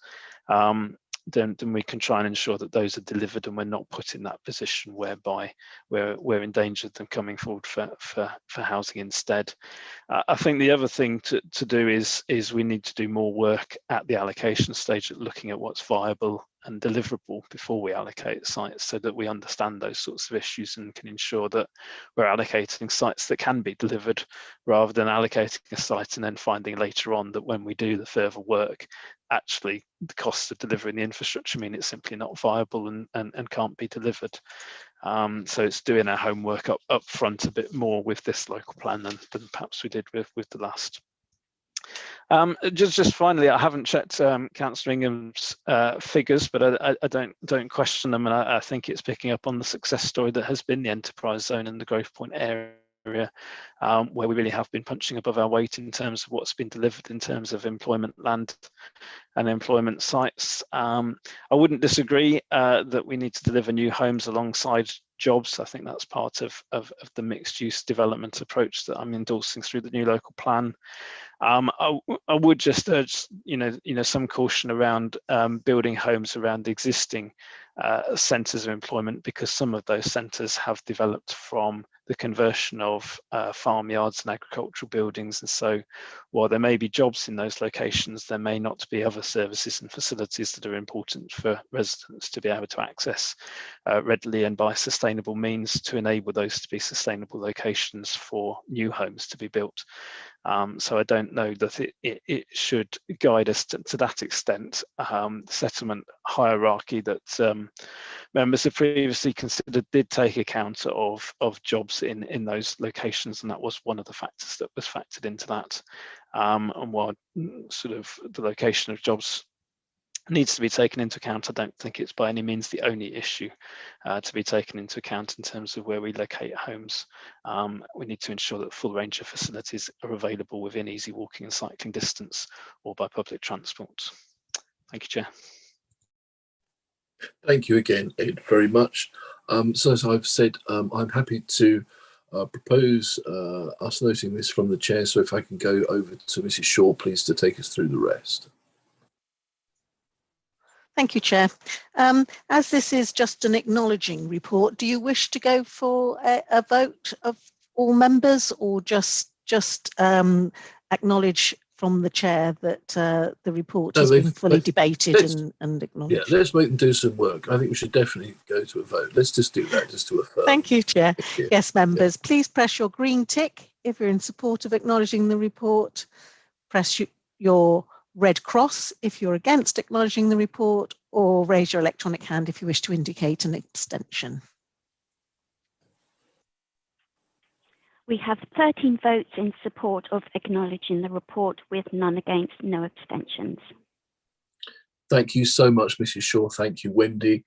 then we can try and ensure that those are delivered and we're not put in that position whereby we're in danger of them coming forward for housing instead. I think the other thing to do is we need to do more work at the allocation stage at looking at what's viable and deliverable before we allocate sites, so that we understand those sorts of issues and can ensure that we're allocating sites that can be delivered, rather than allocating a site and then finding later on that when we do the further work, actually the costs of delivering the infrastructure mean it's simply not viable and can't be delivered. So it's doing our homework up front a bit more with this local plan than perhaps we did with the last. Just finally, I haven't checked Councillor Ingham's figures, but I don't question them, and I think it's picking up on the success story that has been the enterprise zone and the Growth Point area, where we really have been punching above our weight in terms of what's been delivered in terms of employment land and employment sites. I wouldn't disagree that we need to deliver new homes alongside jobs. I think that's part of the mixed use development approach that I'm endorsing through the new local plan. I would just urge, some caution around building homes around existing centres of employment, because some of those centres have developed from the conversion of farmyards and agricultural buildings, and so while there may be jobs in those locations, there may not be other services and facilities that are important for residents to be able to access readily and by sustainable means to enable those to be sustainable locations for new homes to be built. So I don't know that it should guide us to that extent. The settlement hierarchy that members have previously considered did take account of jobs in those locations, and that was one of the factors that was factored into that. And while sort of the location of jobs needs to be taken into account, I don't think it's by any means the only issue to be taken into account in terms of where we locate homes. We need to ensure that the full range of facilities are available within easy walking and cycling distance or by public transport. Thank you, Chair. Thank you again, Ed, very much. So as I've said, I'm happy to propose us noting this from the Chair. So if I can go over to Mrs. Shaw, please, to take us through the rest. Thank you, Chair. As this is just an acknowledging report, do you wish to go for a vote of all members, or just acknowledge from the Chair that the report has been fully debated and acknowledged? Yeah, let's make them do some work. I think we should definitely go to a vote. Let's just do that, just to affirm. Thank you, Chair. Thank you. Yes, members, please press your green tick if you're in support of acknowledging the report. Press your red cross if you're against acknowledging the report, or raise your electronic hand if you wish to indicate an abstention. We have 13 votes in support of acknowledging the report, with none against, no abstentions. Thank you so much, Mrs. Shaw. Thank you, Wendy.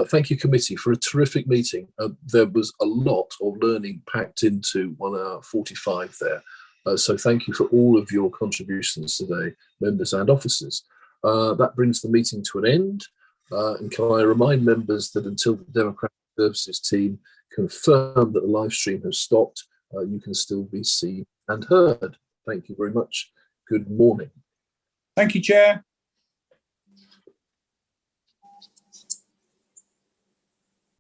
Thank you, committee, for a terrific meeting. There was a lot of learning packed into 1 hour 45 there. So thank you for all of your contributions today, members and officers. That brings the meeting to an end. And can I remind members that until the Democratic Services team confirm that the live stream has stopped, you can still be seen and heard. Thank you very much. Good morning. Thank you, Chair.